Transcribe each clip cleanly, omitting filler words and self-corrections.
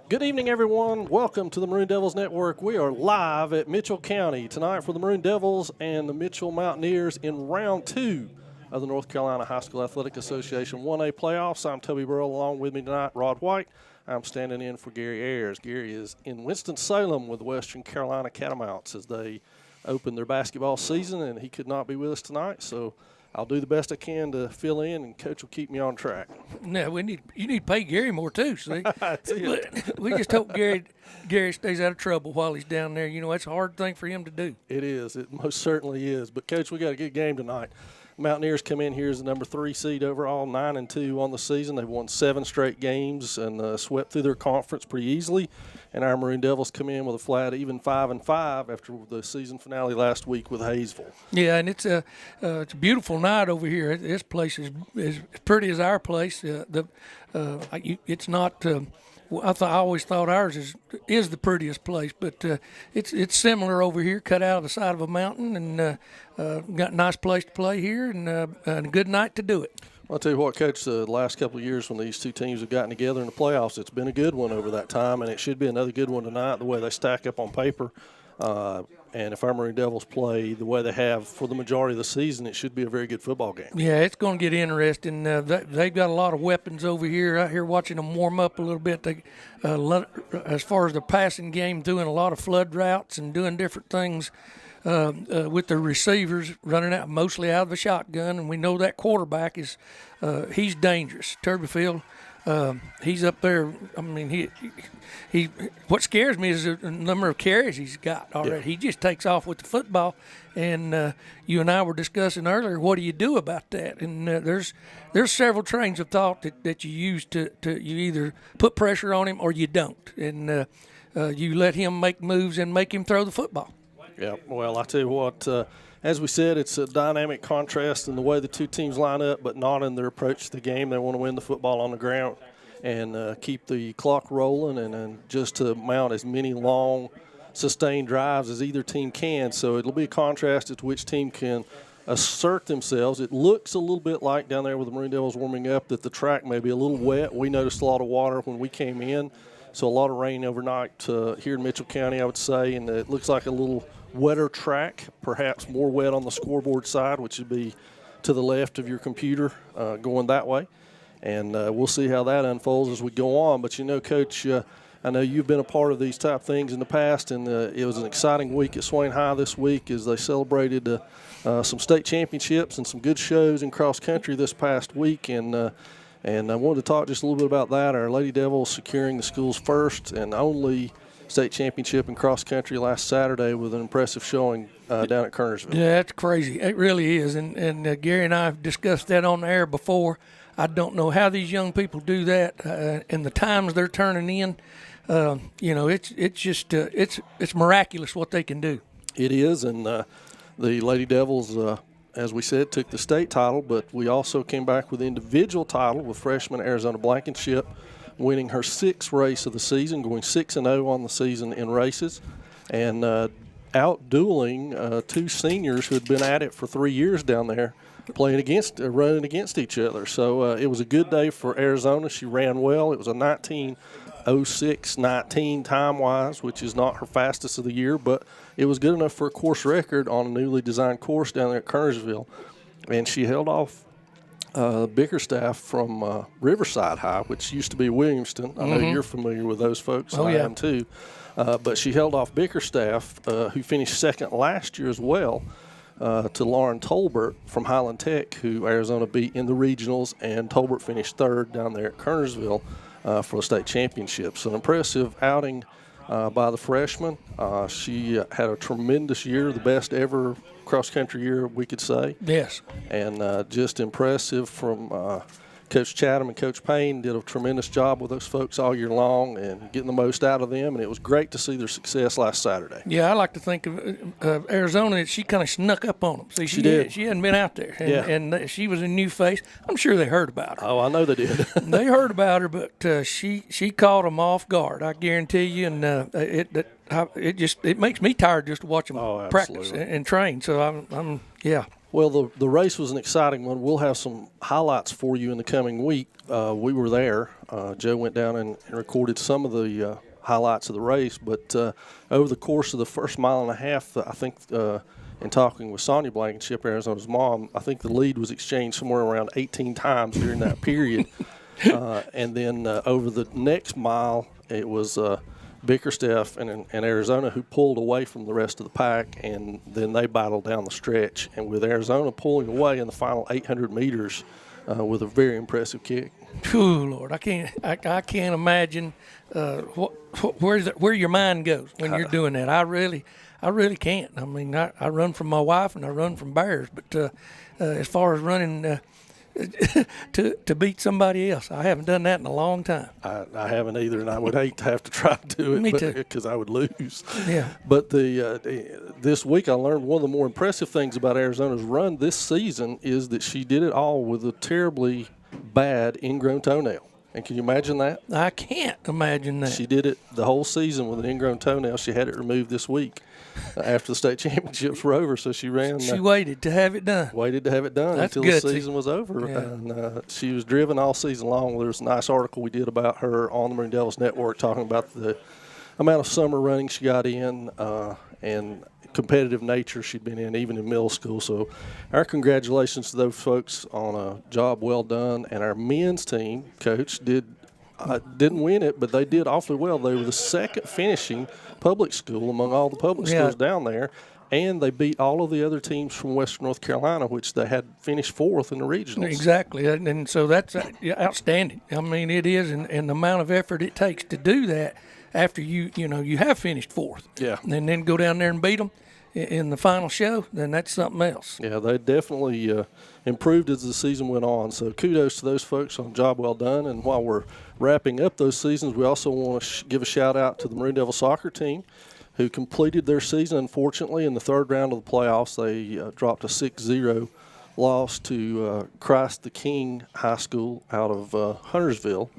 Good evening, everyone. Welcome to the Maroon Devils Network. We are live at Mitchell County tonight for the Maroon Devils and the Mitchell Mountaineers in round 2 of the North Carolina High School Athletic Association 1A playoffs. I'm Toby Burrell. Along with me tonight, Rod White. I'm standing in for Gary Ayers. Gary is in Winston-Salem with the Western Carolina Catamounts as they open their basketball season, and he could not be with us tonight, so I'll do the best I can to fill in, and Coach will keep me on track. No, you need to pay Gary more too. See, but we just hope Gary stays out of trouble while he's down there. You know, that's a hard thing for him to do. It is. It most certainly is. But Coach, we got a good game tonight. Mountaineers come in here as the number 3 seed overall, 9-2 on the season. They've won 7 straight games and swept through their conference pretty easily. And our Maroon Devils come in with a flat even 5-5 after the season finale last week with Hayesville. Yeah, and it's a beautiful night over here. This place is as pretty as our place. It's not. I always thought ours is the prettiest place, but it's similar over here, cut out of the side of a mountain, and got a nice place to play here, and a good night to do it. I'll tell you what, Coach, the last couple of years when these two teams have gotten together in the playoffs, it's been a good one over that time, and it should be another good one tonight, the way they stack up on paper. And if our Maroon Devils play the way they have for the majority of the season, it should be a very good football game. Yeah, it's going to get interesting. They've got a lot of weapons over here. Out here watching them warm up a little bit. They, as far as the passing game, doing a lot of flood routes and doing different things with the receivers, running out mostly out of the shotgun. And we know that quarterback he's dangerous. Turbyfield. He's up there. I mean, he. What scares me is the number of carries he's got already. Yeah. He just takes off with the football, and you and I were discussing earlier. What do you do about that? And there's several trains of thought that you use to you either put pressure on him or you don't, and you let him make moves and make him throw the football. Yeah. Well, I tell you what. As we said, it's a dynamic contrast in the way the two teams line up, but not in their approach to the game. They want to win the football on the ground and keep the clock rolling and just to mount as many long, sustained drives as either team can. So it'll be a contrast as to which team can assert themselves. It looks a little bit like down there with the Maroon Devils warming up that the track may be a little wet. We noticed a lot of water when we came in, so a lot of rain overnight here in Mitchell County, I would say, and it looks like a little wetter track, perhaps more wet on the scoreboard side, which would be to the left of your computer going that way. And we'll see how that unfolds as we go on. But, you know, Coach, I know you've been a part of these type things in the past, and it was an exciting week at Swain High this week as they celebrated some state championships and some good shows in cross country this past week. And I wanted to talk just a little bit about that. Our Lady Devils securing the school's first and only state championship in cross country last Saturday with an impressive showing down at Kernersville. Yeah, that's crazy. It really is. And Gary and I have discussed that on the air before. I don't know how these young people do that and the times they're turning in. You know, it's just it's miraculous what they can do. It is, and the Lady Devils, as we said, took the state title, but we also came back with the individual title with freshman Arizona Blankenship winning her 6th race of the season, going 6-0 on the season in races, and out-dueling 2 seniors who had been at it for 3 years down there, running against each other. So it was a good day for Arizona. She ran well. It was a 19:06.19 time-wise, which is not her fastest of the year, but it was good enough for a course record on a newly designed course down there at Kernersville. And she held off Bickerstaff from Riverside High, which used to be Williamston. I know you're familiar with those folks. Oh, yeah. I am too. But she held off Bickerstaff, who finished second last year as well, to Lauren Tolbert from Highland Tech, who Arizona beat in the regionals, and Tolbert finished 3rd down there at Kernersville for the state championship. So an impressive outing by the freshman. She had a tremendous year, the best ever cross-country year, we could say. Yes. And just impressive from Coach Chatham and Coach Payne did a tremendous job with those folks all year long and getting the most out of them, and it was great to see their success last Saturday. Yeah, I like to think of Arizona. She kind of snuck up on them. See, she did. She hadn't been out there, and she was a new face. I'm sure they heard about her. Oh, I know they did. They heard about her, but she caught them off guard. I guarantee you, and it makes me tired just to watch them practice and train. So I'm. Well, the race was an exciting one. We'll have some highlights for you in the coming week. We were there. Joe went down and recorded some of the highlights of the race. But over the course of the first mile and a half, I think in talking with Sonia Blankenship, Arizona's mom, I think the lead was exchanged somewhere around 18 times during that period. And then over the next mile, it was Bickerstaff and Arizona who pulled away from the rest of the pack, and then they battled down the stretch. And with Arizona pulling away in the final 800 meters with a very impressive kick. Phew, Lord, I can't imagine where your mind goes when you're doing that. I really can't. I mean, I run from my wife and I run from bears, but as far as running to beat somebody else, I haven't done that in a long time. I haven't either, and I would hate to have to try to do it. Me too. Because I would lose. Yeah. But this week I learned one of the more impressive things about Arizona's run this season is that she did it all with a terribly bad ingrown toenail. And can you imagine that? I can't imagine that. She did it the whole season with an ingrown toenail. She had it removed this week after the state championships were over. So she ran. She waited to have it done. Waited to have it done That's until good. the season was over. Yeah. And she was driven all season long. There was a nice article we did about her on the Maroon Devils Network talking about the amount of summer running she got in and competitive nature she'd been in even in middle school. So our congratulations to those folks on a job well done. And our men's team, Coach, didn't win it, but they did awfully well. They were the second finishing public school among all the public schools down there, and they beat all of the other teams from Western North Carolina, which they had finished fourth in the regionals. Exactly, and so that's outstanding. I mean, it is, and the amount of effort it takes to do that after you have finished fourth. Yeah. And then go down there and beat them in the final show, then that's something else. Yeah, they definitely improved as the season went on. So kudos to those folks on a job well done. And while we're wrapping up those seasons, we also want to give a shout-out to the Maroon Devil soccer team who completed their season. Unfortunately, in the third round of the playoffs, they dropped a 6-0 loss to Christ the King High School out of Huntersville,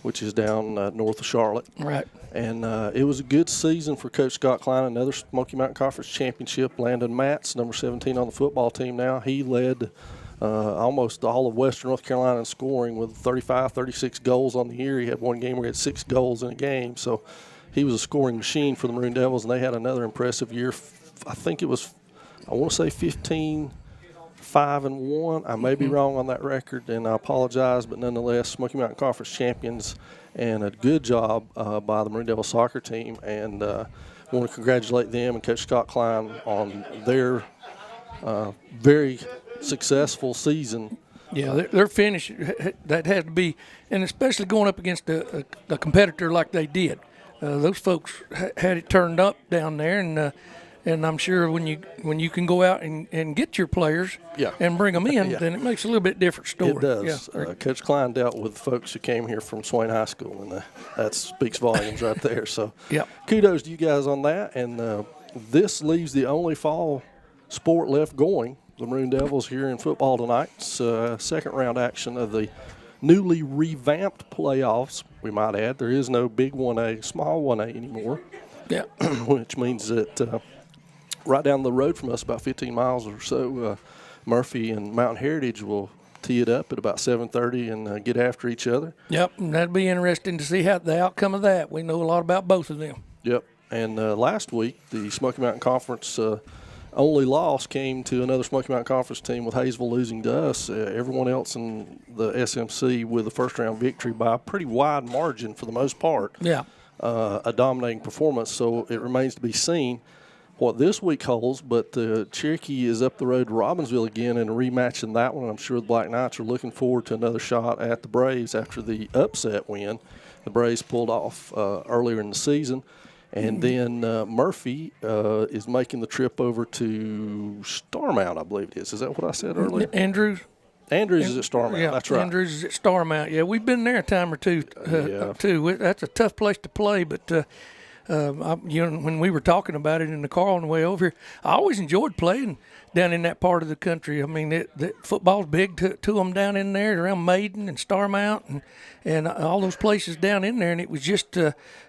which is down north of Charlotte. Right. And it was a good season for Coach Scott Klein, another Smoky Mountain Conference championship. Landon Matz, number 17 on the football team now, he led almost all of Western North Carolina in scoring with 35, 36 goals on the year. He had one game where he had 6 goals in a game. So he was a scoring machine for the Maroon Devils, and they had another impressive year. I think it was, I want to say 15-5-1. I may be wrong on that record, and I apologize, but nonetheless, Smoky Mountain Conference champions, and a good job by the Maroon Devil soccer team. And I want to congratulate them and Coach Scott Klein on their very successful season. Yeah, their finish, that had to be, and especially going up against a competitor like they did. Those folks had it turned up down there, and I'm sure when you can go out and get your players and bring them in, then it makes a little bit different story. It does. Yeah. Coach Klein dealt with folks who came here from Swain High School, and that speaks volumes right there. So kudos to you guys on that. And this leaves the only fall sport left going. The Maroon Devils here in football tonight. It's second round action of the newly revamped playoffs, we might add. There is no big 1A, small 1A anymore. Yeah. Which means that right down the road from us, about 15 miles or so, Murphy and Mountain Heritage will tee it up at about 7:30 and get after each other. Yep, and that'd be interesting to see how the outcome of that. We know a lot about both of them. Yep, and last week the Smoky Mountain Conference only loss came to another Smoky Mountain Conference team with Hayesville losing to us. Everyone else in the SMC with a first-round victory by a pretty wide margin for the most part. Yeah. A dominating performance, so it remains to be seen what this week holds. But Cherokee is up the road to Robbinsville again in a rematch in that one. I'm sure the Black Knights are looking forward to another shot at the Braves after the upset win the Braves pulled off earlier in the season. And then Murphy is making the trip over to Starmount, I believe it is. Is that what I said earlier? Andrews is at Starmount. Yeah, that's right. Andrews is at Starmount. Yeah, we've been there a time or two, too. That's a tough place to play, but When we were talking about it in the car on the way over here, I always enjoyed playing down in that part of the country. I mean, football's big to them down in there around Maiden and Starmount and all those places down in there. And it was just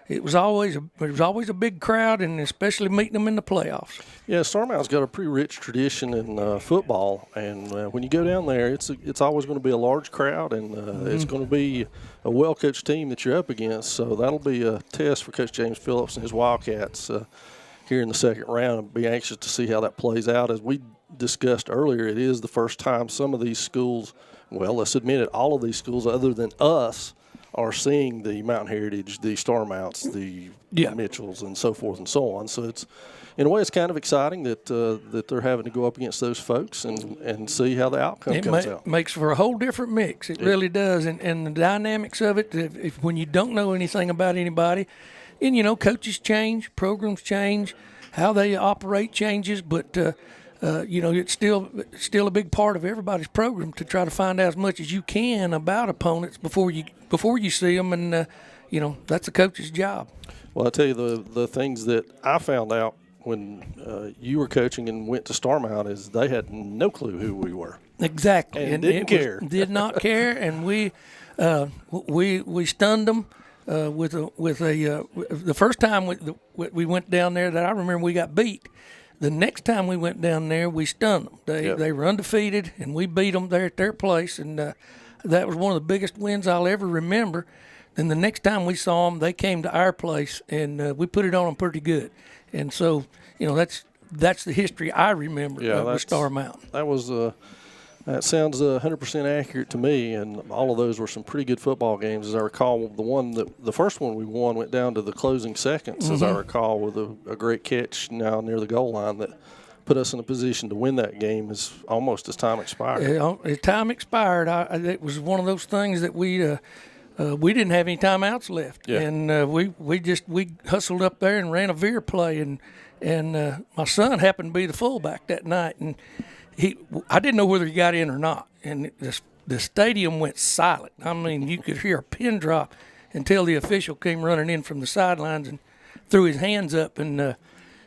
it was always a big crowd, and especially meeting them in the playoffs. Yeah, Starmount's got a pretty rich tradition in football, and when you go down there, it's always going to be a large crowd, and it's going to be a well-coached team that you're up against. So that'll be a test for Coach James Phillips and his Wildcats here in the second round. I'll be anxious to see how that plays out. As we discussed earlier, it is the first time some of these schools, well, let's admit it, all of these schools other than us are seeing the Mountain Heritage, the Starmounts, the Mitchells, and so forth and so on. So it's, in a way, it's kind of exciting that that they're having to go up against those folks and see how the outcome comes out. It makes for a whole different mix. It really does. And the dynamics of it, when you don't know anything about anybody, and, coaches change, programs change, how they operate changes, but it's still a big part of everybody's program to try to find out as much as you can about opponents before you see them, and that's a coach's job. Well, I tell you, the things that I found out when you were coaching and went to Starmount is they had no clue who we were. Exactly, and didn't care. Did not care, and we stunned them. The first time we went down there that I remember we got beat. The next time we went down there, we stunned them. They were undefeated, and we beat them there at their place, and that was one of the biggest wins I'll ever remember. And the next time we saw them, they came to our place, and we put it on them pretty good. And so, that's the history I remember of Star Mountain. That sounds 100% accurate to me, and all of those were some pretty good football games, as I recall. The first one we won went down to the closing seconds, as I recall, with a great catch now near the goal line that put us in a position to win that game almost as time expired. As time expired, it was one of those things that we didn't have any timeouts left, and we hustled up there and ran a veer play, and my son happened to be the fullback that night, and I didn't know whether he got in or not, and the stadium went silent. I mean, you could hear a pin drop until the official came running in from the sidelines and threw his hands up, and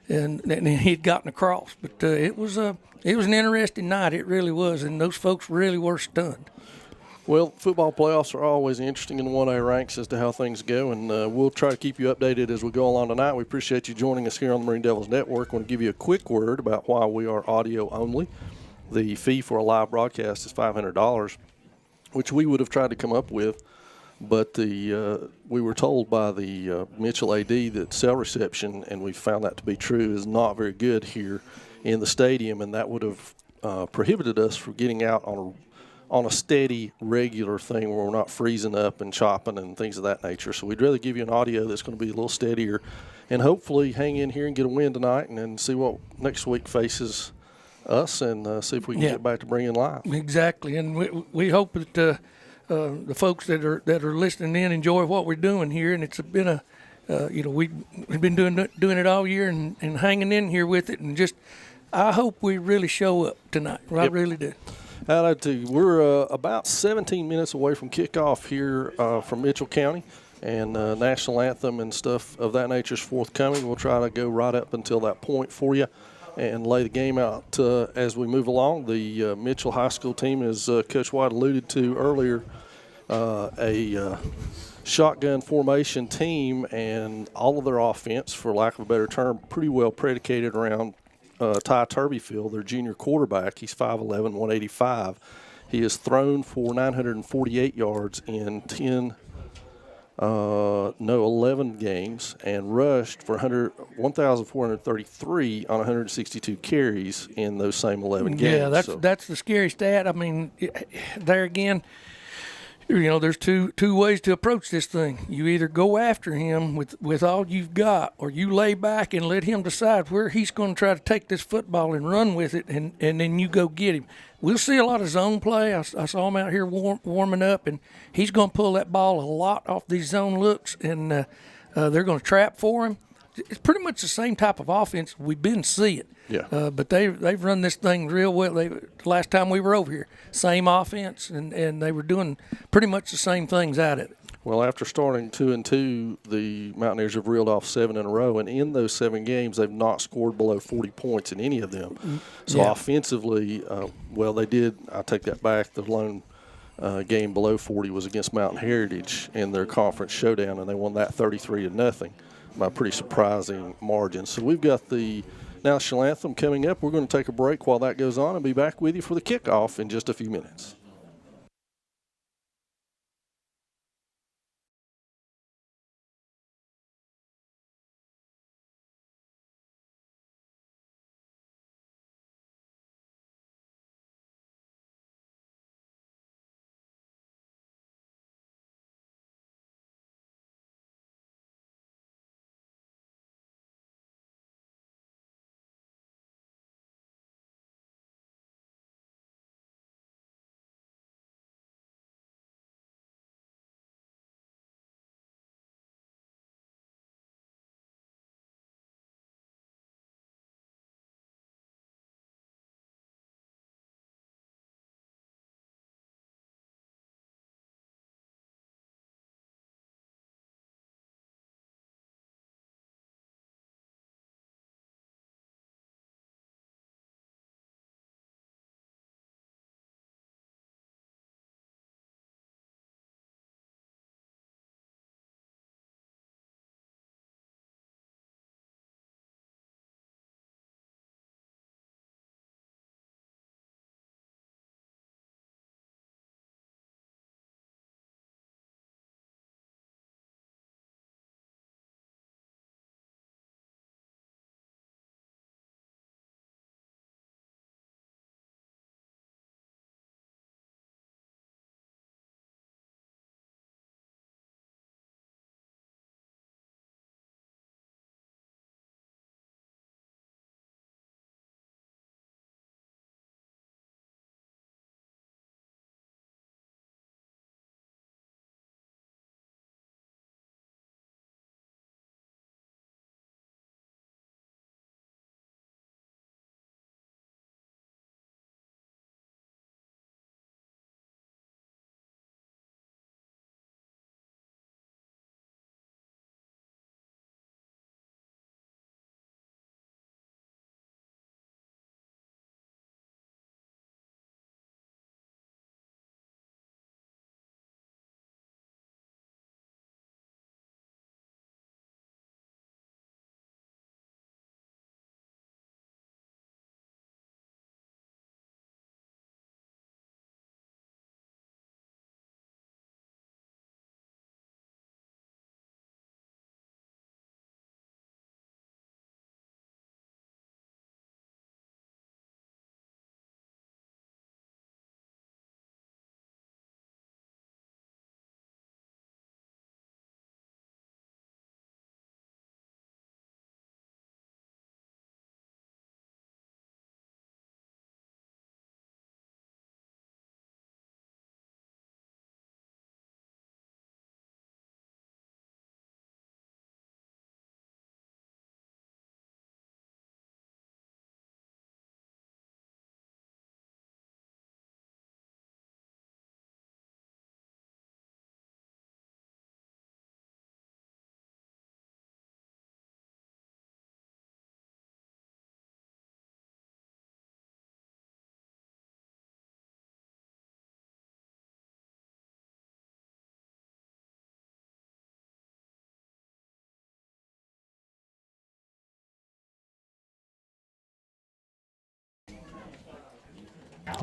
he'd gotten across. But it was an interesting night. It really was, and those folks really were stunned. Well, football playoffs are always interesting in the 1A ranks as to how things go, and we'll try to keep you updated as we go along tonight. We appreciate you joining us here on the Maroon Devils Network. I want to give you a quick word about why we are audio only. The fee for a live broadcast is $500, which we would have tried to come up with, but we were told by the Mitchell AD that cell reception, and we found that to be true, is not very good here in the stadium, and that would have prohibited us from getting out on a steady, regular thing where we're not freezing up and chopping and things of that nature. So we'd rather give you an audio that's going to be a little steadier, and hopefully hang in here and get a win tonight, and then see what next week faces us, and see if we can get back to bringing live. Exactly, and we hope that the folks that are listening in enjoy what we're doing here, and it's been we've been doing it all year and hanging in here with it, and just I hope we really show up tonight. I really do. I'd like to. We're about 17 minutes away from kickoff here from Mitchell County, and national anthem and stuff of that nature is forthcoming. We'll try to go right up until that point for you and lay the game out as we move along. The Mitchell High School team, as Coach White alluded to earlier, a shotgun formation team, and all of their offense, for lack of a better term, pretty well predicated around Ty Turbyfield, their junior quarterback. He's 5'11", 185. He has thrown for 948 yards in 11 games, and rushed for 1,433 on 162 carries in those same 11 games. Yeah, that's the scary stat. I mean, there again, there's two ways to approach this thing. You either go after him with all you've got, or you lay back and let him decide where he's going to try to take this football and run with it, and then you go get him. We'll see a lot of zone play. I saw him out here warming up, and he's going to pull that ball a lot off these zone looks, and they're going to trap for him. It's pretty much the same type of offense we've been seeing. Yeah. But they've run this thing real well. Last time we were over here, same offense, and they were doing pretty much the same things out of it. Well, after starting 2-2, the Mountaineers have reeled off 7 in a row, and in those 7 games, they've not scored below 40 points in any of them. So offensively, they did. I take that back. The lone game below 40 was against Mountain Heritage in their conference showdown, and they won that 33-0 by a pretty surprising margin. So we've got the national anthem coming up. We're going to take a break while that goes on and be back with you for the kickoff in just a few minutes.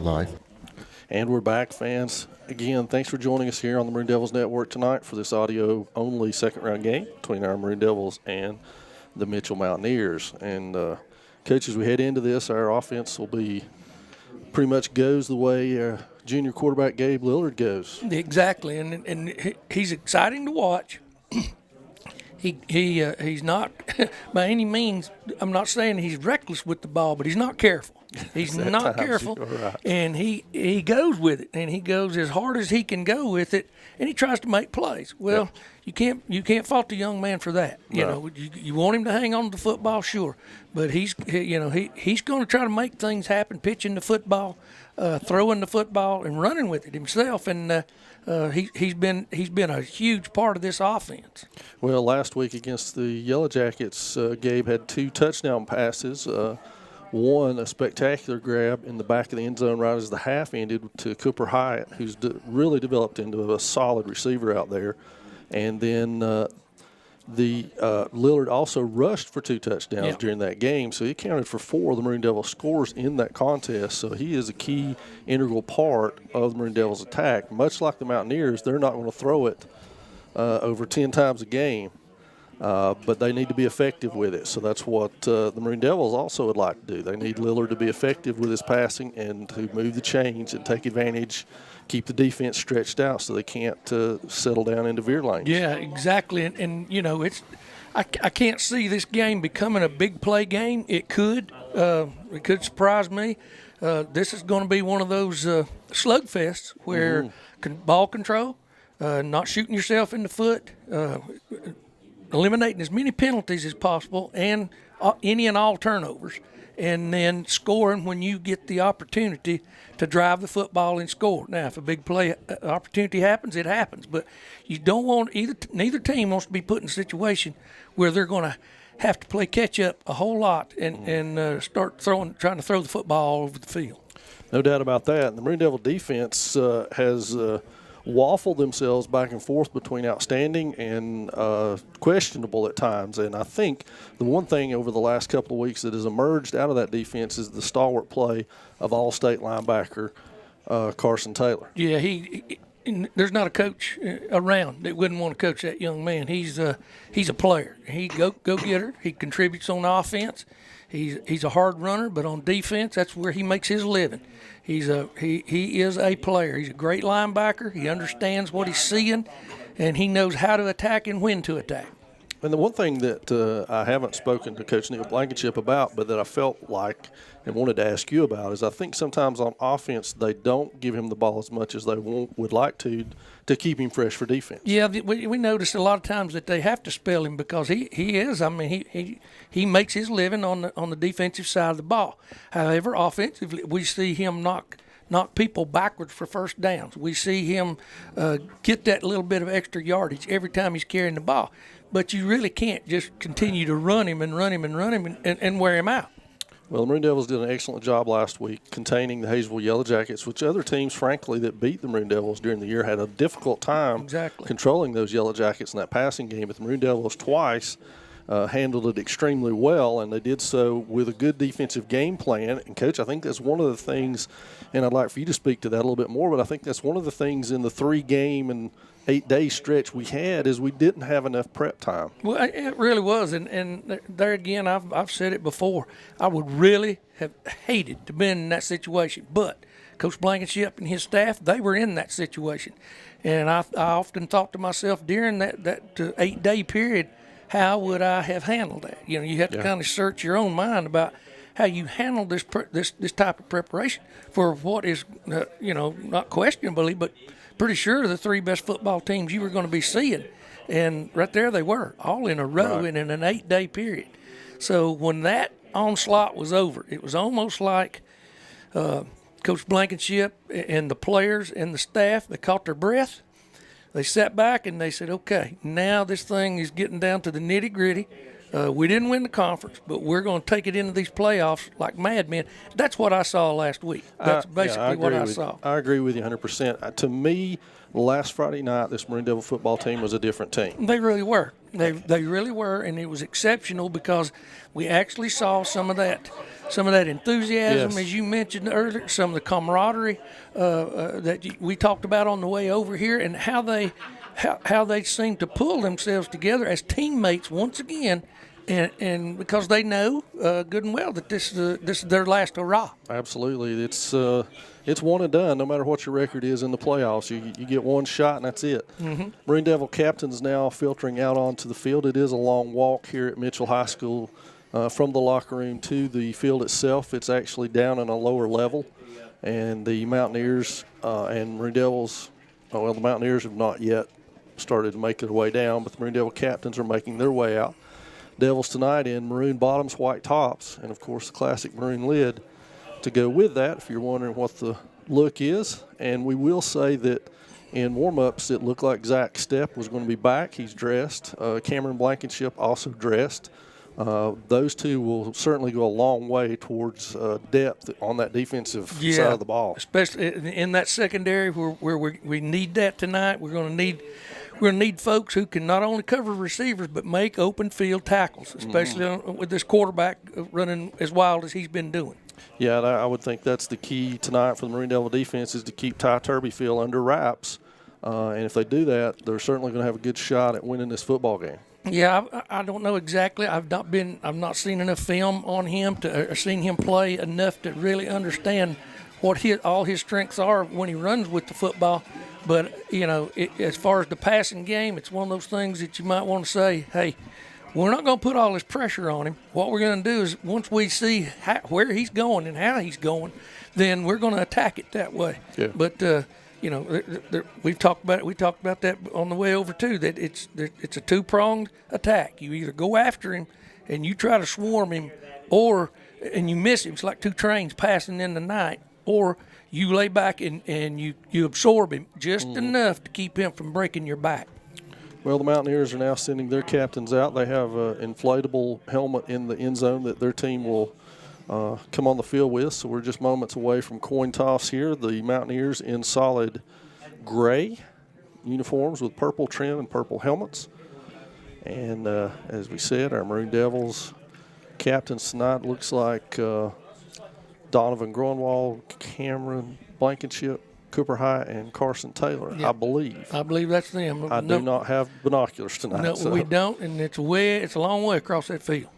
Live. And we're back, fans. Again, thanks for joining us here on the Maroon Devils Network tonight for this audio-only second-round game between our Maroon Devils and the Mitchell Mountaineers. And, Coach, as we head into this, our offense will be pretty much goes the way junior quarterback Gabe Lillard goes. Exactly, and he's exciting to watch. He's not by any means. I'm not saying he's reckless with the ball, but he's not careful. He's not careful, right. And he goes with it, and he goes as hard as he can go with it, and he tries to make plays. Well, you can't fault the young man for that. You know, you want him to hang on to the football, sure, but he's going to try to make things happen, pitching the football, throwing the football, and running with it himself. And he's been a huge part of this offense. Well, last week against the Yellow Jackets, Gabe had 2 touchdown passes. One, a spectacular grab in the back of the end zone right as the half ended to Cooper Hyatt, who's really developed into a solid receiver out there. And then Lillard also rushed for 2 touchdowns during that game, so he accounted for 4 of the Maroon Devils scores in that contest. So he is a key, integral part of the Maroon Devils attack. Much like the Mountaineers, they're not going to throw it over 10 times a game. But they need to be effective with it. So that's what the Maroon Devils also would like to do. They need Lillard to be effective with his passing and to move the chains and take advantage, keep the defense stretched out so they can't settle down into veer lanes. Yeah, exactly. And you know, I can't see this game becoming a big play game. It could surprise me. This is going to be one of those slugfests where ball control, not shooting yourself in the foot, eliminating as many penalties as possible, and any and all turnovers, and then scoring when you get the opportunity to drive the football and score. Now, if a big play opportunity happens, it happens, but you don't want neither team wants to be put in a situation where they're going to have to play catch up a whole lot and start trying to throw the football all over the field. No doubt about that. The Maroon Devil defense has waffled themselves back and forth between outstanding and questionable at times. And I think the one thing over the last couple of weeks that has emerged out of that defense is the stalwart play of All-State linebacker Carson Taylor. Yeah, there's not a coach around that wouldn't want to coach that young man. He's a player. He go-getter. He contributes on offense. He's a hard runner, but on defense, that's where he makes his living. He is a player. He's a great linebacker. He understands what he's seeing, and he knows how to attack and when to attack. And the one thing that I haven't spoken to Coach Neil Blankenship about, but that I felt like and wanted to ask you about, is I think sometimes on offense they don't give him the ball as much as they would like to keep him fresh for defense. Yeah, we notice a lot of times that they have to spell him because he is. I mean, he makes his living on the defensive side of the ball. However, offensively, we see him knock people backwards for first downs. We see him get that little bit of extra yardage every time he's carrying the ball. But you really can't just continue to run him and wear him out. Well, the Maroon Devils did an excellent job last week containing the Hayesville Yellow Jackets, which other teams, frankly, that beat the Maroon Devils during the year had a difficult time controlling those Yellow Jackets in that passing game. But the Maroon Devils twice handled it extremely well, and they did so with a good defensive game plan. And, Coach, I think that's one of the things, and I'd like for you to speak to that a little bit more, but I think that's one of the things in the 3-game and 8-day stretch we had is we didn't have enough prep time. Well, it really was, and there again, I've said it before. I would really have hated to be in that situation, but Coach Blankenship and his staff, they were in that situation, and I often thought to myself during that 8-day period, how would I have handled that? You know, you have to kind of search your own mind about how you handle this type of preparation for what is, not questionably, but pretty sure the 3 best football teams you were going to be seeing. And right there they were, all in a row and in an 8-day period. So when that onslaught was over, it was almost like Coach Blankenship and the players and the staff, they caught their breath. They sat back and they said, okay, now this thing is getting down to the nitty-gritty. We didn't win the conference, but we're going to take it into these playoffs like madmen. That's what I saw last week. That's basically what I saw. I agree with you 100%. To me, last Friday night, this Maroon Devil football team was a different team. They really were. They really were, and it was exceptional because we actually saw some of that enthusiasm, as you mentioned earlier, some of the camaraderie that we talked about on the way over here, and how they seem to pull themselves together as teammates once again. And because they know good and well that this is their last hurrah. Absolutely, it's one and done. No matter what your record is in the playoffs, you get one shot and that's it. Mm-hmm. Maroon Devil captains now filtering out onto the field. It is a long walk here at Mitchell High School from the locker room to the field itself. It's actually down in a lower level, and the Mountaineers and Maroon Devils. Well, the Mountaineers have not yet started to make their way down, but the Maroon Devil captains are making their way out. Devils tonight in maroon bottoms, white tops, and, of course, the classic maroon lid to go with that if you're wondering what the look is. And we will say that In warm-ups, it looked like Zach Stepp was going to be back. He's dressed. Cameron Blankenship also dressed. Those two will certainly go a long way towards depth on that defensive side of the ball. Especially in that secondary where we need that tonight. We're going to need folks who can not only cover receivers but make open field tackles, especially with this quarterback running as wild as he's been doing. Yeah, I would think that's the key tonight for the Maroon Devil defense is to keep Ty Turbyfield under wraps. And if they do that, they're certainly going to have a good shot at winning this football game. Yeah, I don't know exactly. I've not seen enough film on him or seen him play enough to really understand what all his strengths are when he runs with the football. But as far as the passing game, it's one of those things that you might want to say, hey, we're not going to put all this pressure on him. What we're going to do is once we see where he's going and how he's going, then we're going to attack it that way. Yeah. But we've talked about it. We talked about that on the way over too. That it's a two-pronged attack. You either go after him and you try to swarm him, and you miss him. It's like two trains passing in the night. Or you lay back and you absorb him just enough to keep him from breaking your back. Well, the Mountaineers are now sending their captains out. They have an inflatable helmet in the end zone that their team will come on the field with. So we're just moments away from coin toss here. The Mountaineers in solid gray uniforms with purple trim and purple helmets. And as we said, our Maroon Devils captains tonight looks like Donovan Grunwald, Cameron Blankenship, Cooper High, and Carson Taylor, yeah. I believe. I believe that's them. I do not have binoculars tonight. No, we don't, and it's a long way across that field.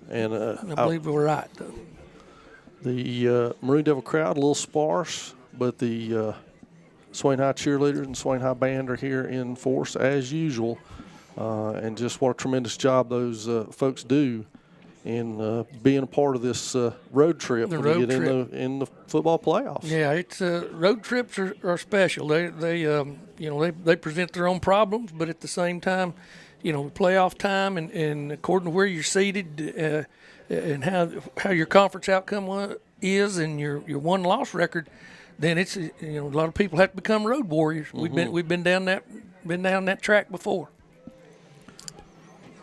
And I believe we're right, though. The Maroon Devil crowd, a little sparse, but the Swain High cheerleaders and Swain High band are here in force as usual. And just what a tremendous job those folks do in being a part of this road trip when we get in the football playoffs. Yeah, it's road trips are special. They present their own problems, but at the same time, playoff time and according to where you're seated and how your conference outcome is and your won-loss record, then it's a lot of people have to become road warriors. We've been down that track before.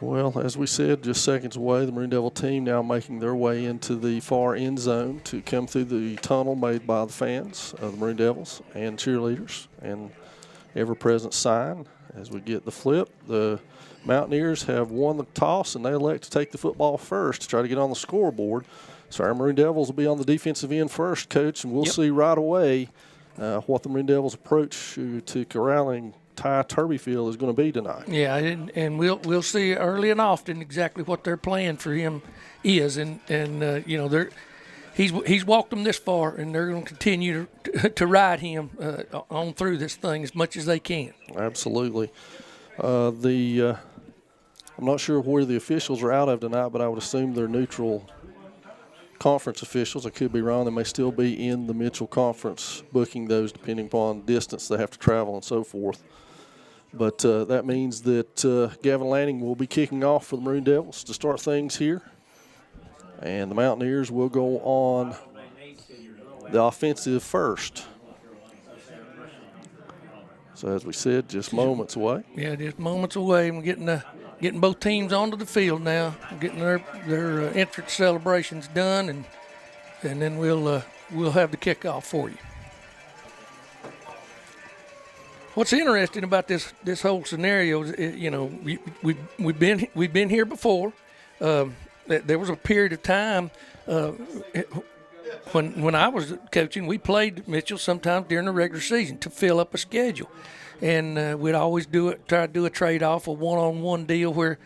Well, as we said, just seconds away, the Maroon Devil team now making their way into the far end zone to come through the tunnel made by the fans of the Maroon Devils and cheerleaders and ever-present sign. As we get the flip, the Mountaineers have won the toss, and they elect to take the football first to try to get on the scoreboard. So our Maroon Devils will be on the defensive end first, Coach, and we'll see right away what the Maroon Devils' approach to corralling Ty Turbyfield is going to be tonight. Yeah, and we'll see early and often exactly what their plan for him is, and he's walked them this far, and they're going to continue to ride him on through this thing as much as they can. Absolutely. I'm not sure where the officials are out of tonight, but I would assume they're neutral conference officials. I could be wrong. They may still be in the Mitchell Conference booking those depending upon distance they have to travel and so forth. But that means that Gavin Lanning will be kicking off for the Maroon Devils to start things here. And the Mountaineers will go on the offensive first. So as we said, just moments away. Yeah, just moments away. We're getting both teams onto the field now, getting their entrance celebrations done, and then we'll have the kickoff for you. What's interesting about this whole scenario is, we've been here before. There was a period of time when I was coaching, we played Mitchell sometimes during the regular season to fill up a schedule. And we'd always try to do a trade-off, a one-on-one deal where,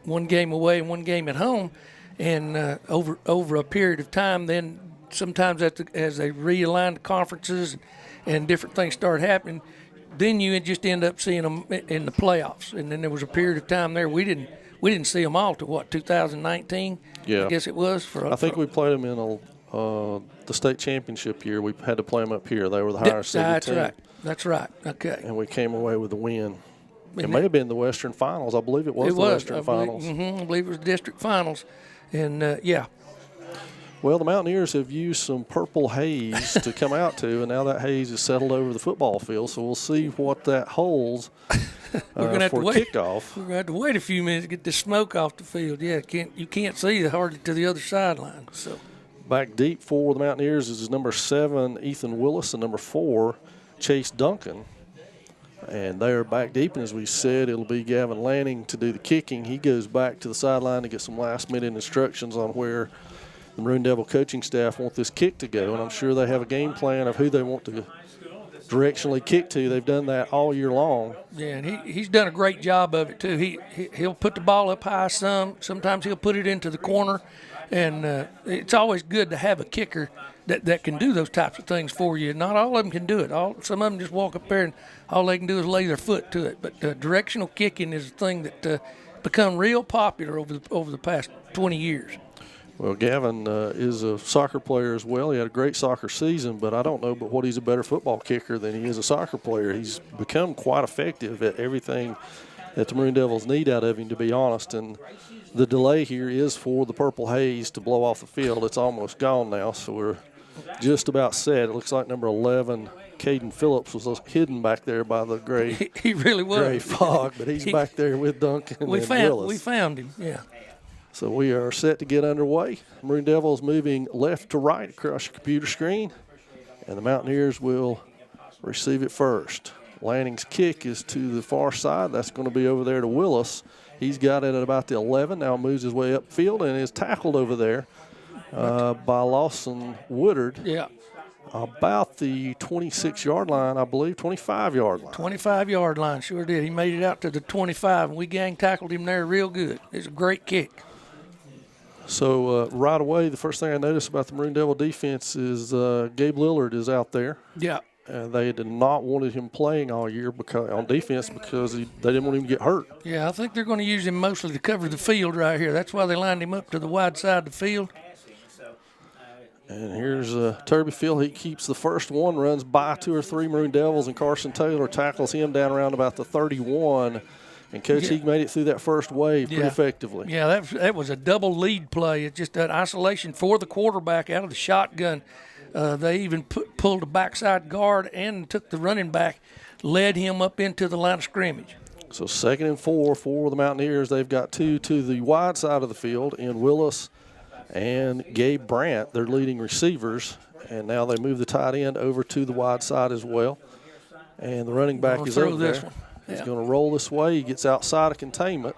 one game away and one game at home. And over a period of time, then sometimes as they realign the conferences and different things start happening, then you just end up seeing them in the playoffs. And then there was a period of time there we didn't see them all to 2019? Yeah. I guess it was. I think we played them in the state championship year. We had to play them up here. They were the higher seeded team. That's right. Okay. And we came away with a win. It may have been the Western Finals. I believe it was the Western Finals. I believe it was the district finals. And, yeah. Well, the Mountaineers have used some purple haze to come out to, and now that haze is settled over the football field. So we'll see what that holds We're gonna have for to wait. kickoff. We're going to have to wait a few minutes to get this smoke off the field. Yeah, you can't see hardly to the other sideline. So Back deep for the Mountaineers is number 7, Ethan Willis, and number 4, Chase Duncan. And they are back deep, and as we said, it'll be Gavin Lanning to do the kicking. He goes back to the sideline to get some last-minute instructions on where the Maroon Devil coaching staff want this kick to go, and I'm sure they have a game plan of who they want to directionally kick to. They've done that all year long. yeah, and he's done a great job of it too. He'll put the ball up high sometimes he'll put it into the corner, and it's always good to have a kicker that can do those types of things for you. Not all of them can do it. Some of them just walk up there and all they can do is lay their foot to it. But directional kicking is a thing that become real popular over the past 20 years. Well, Gavin is a soccer player as well. He had a great soccer season, but I don't know but what he's a better football kicker than he is a soccer player. He's become quite effective at everything that the Maroon Devils need out of him, to be honest. And the delay here is for the purple haze to blow off the field. It's almost gone now, so we're just about set. It looks like number 11, Caden Phillips, was hidden back there by the gray, He really was. gray fog, but he's back there with Duncan and Willis. We found him, yeah. So we are set to get underway. Maroon Devils moving left to right across your computer screen, and the Mountaineers will receive it first. Lanning's kick is to the far side. That's going to be over there to Willis. He's got it at about the 11, now moves his way upfield and is tackled over there by Lawson Woodard. Yeah. About the 26-yard line, I believe, 25-yard line. 25-yard line, sure did. He made it out to the 25, and we gang tackled him there real good. It's a great kick. So right away, the first thing I noticed about the Maroon Devil defense is Gabe Lillard is out there. Yeah. They did not wanted him playing all year on defense because they didn't want him to get hurt. Yeah, I think they're going to use him mostly to cover the field right here. That's why they lined him up to the wide side of the field. And here's Toby Field. He keeps the first one, runs by 2 or 3 Maroon Devils, and Carson Taylor tackles him down around about the 31. And Coach Heeg made it through that first wave pretty effectively. Yeah, that was a double lead play. It's just that isolation for the quarterback out of the shotgun. They even pulled a backside guard and took the running back, led him up into the line of scrimmage. So 2nd and 4 for the Mountaineers. They've got 2 to the wide side of the field in Willis and Gabe Brandt, their leading receivers. And now they move the tight end over to the wide side as well. And the running back is over there. He's going to roll this way. He gets outside of containment.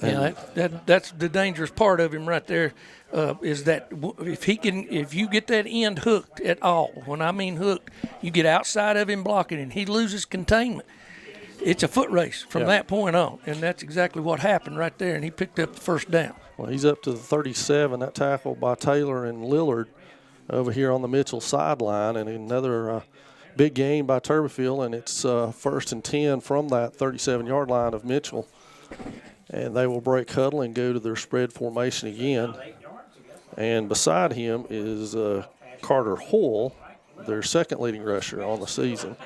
Yeah, that's the dangerous part of him right there. Is that if you get that end hooked at all, when I mean hooked, you get outside of him blocking and he loses containment. It's a foot race from that point on, and that's exactly what happened right there, and he picked up the first down. Well, he's up to the 37, that tackle by Taylor and Lillard over here on the Mitchell sideline, and another big gain by Turbyfield, and it's 1st and 10 from that 37-yard line of Mitchell. And they will break huddle and go to their spread formation again. And beside him is Carter Hull, their second leading rusher on the season.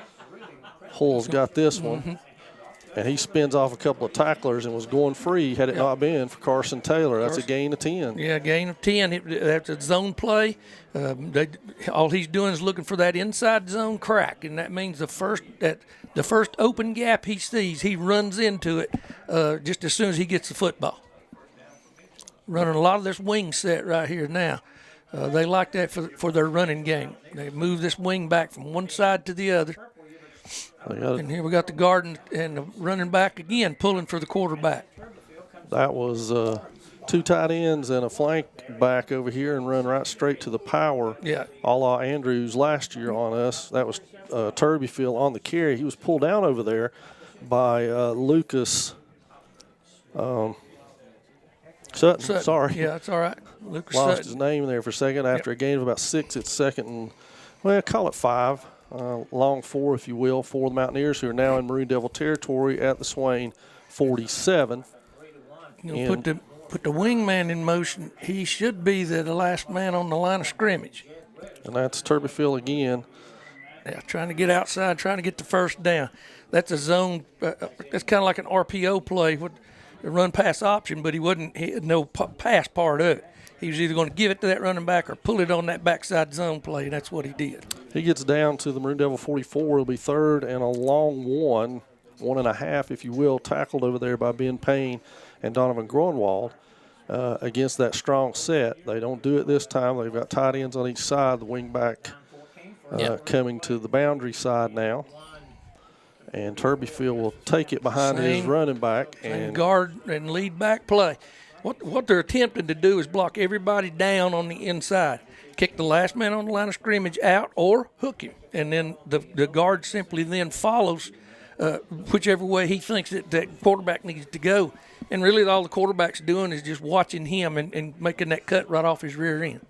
Hull's got this one, and he spins off a couple of tacklers and was going free had it not been for Carson Taylor. That's a gain of 10. Yeah, gain of 10. That's a zone play. All he's doing is looking for that inside zone crack, and that means the first open gap he sees, he runs into it just as soon as he gets the football. Running a lot of this wing set right here now. They like that for their running game. They move this wing back from one side to the other. And here we got the guard and the running back again pulling for the quarterback. That was 2 tight ends and a flank back over here and run right straight to the power. Yeah. A la Andrews last year on us. That was Turbyfield on the carry. He was pulled down over there by Lucas Sutton. Sorry. Yeah, that's all right. Lucas Lost Sutton. his name there for a second. After a gain of about 6, it's 2nd and, well, call it 5. Long 4, if you will, for the Mountaineers, who are now in Maroon Devil territory at the Swain 47. Put the wingman in motion. He should be the last man on the line of scrimmage. And that's Turbyfield again. Yeah, trying to get outside, trying to get the first down. That's a zone. That's kind of like an RPO play with a run pass option, but he had no pass part of it. he was either going to give it to that running back or pull it on that backside zone play, and that's what he did. He gets down to the Maroon Devil 44. It'll be third and a long 1.5, if you will, tackled over there by Ben Payne and Donovan Grunwald against that strong set. They don't do it this time. They've got tight ends on each side. The wingback coming to the boundary side now. And Turbyfield will take it behind his running back. And guard and lead back play. What they're attempting to do is block everybody down on the inside. Kick the last man on the line of scrimmage out or hook him. And then the guard simply then follows whichever way he thinks that quarterback needs to go. And really all the quarterback's doing is just watching him and making that cut right off his rear end.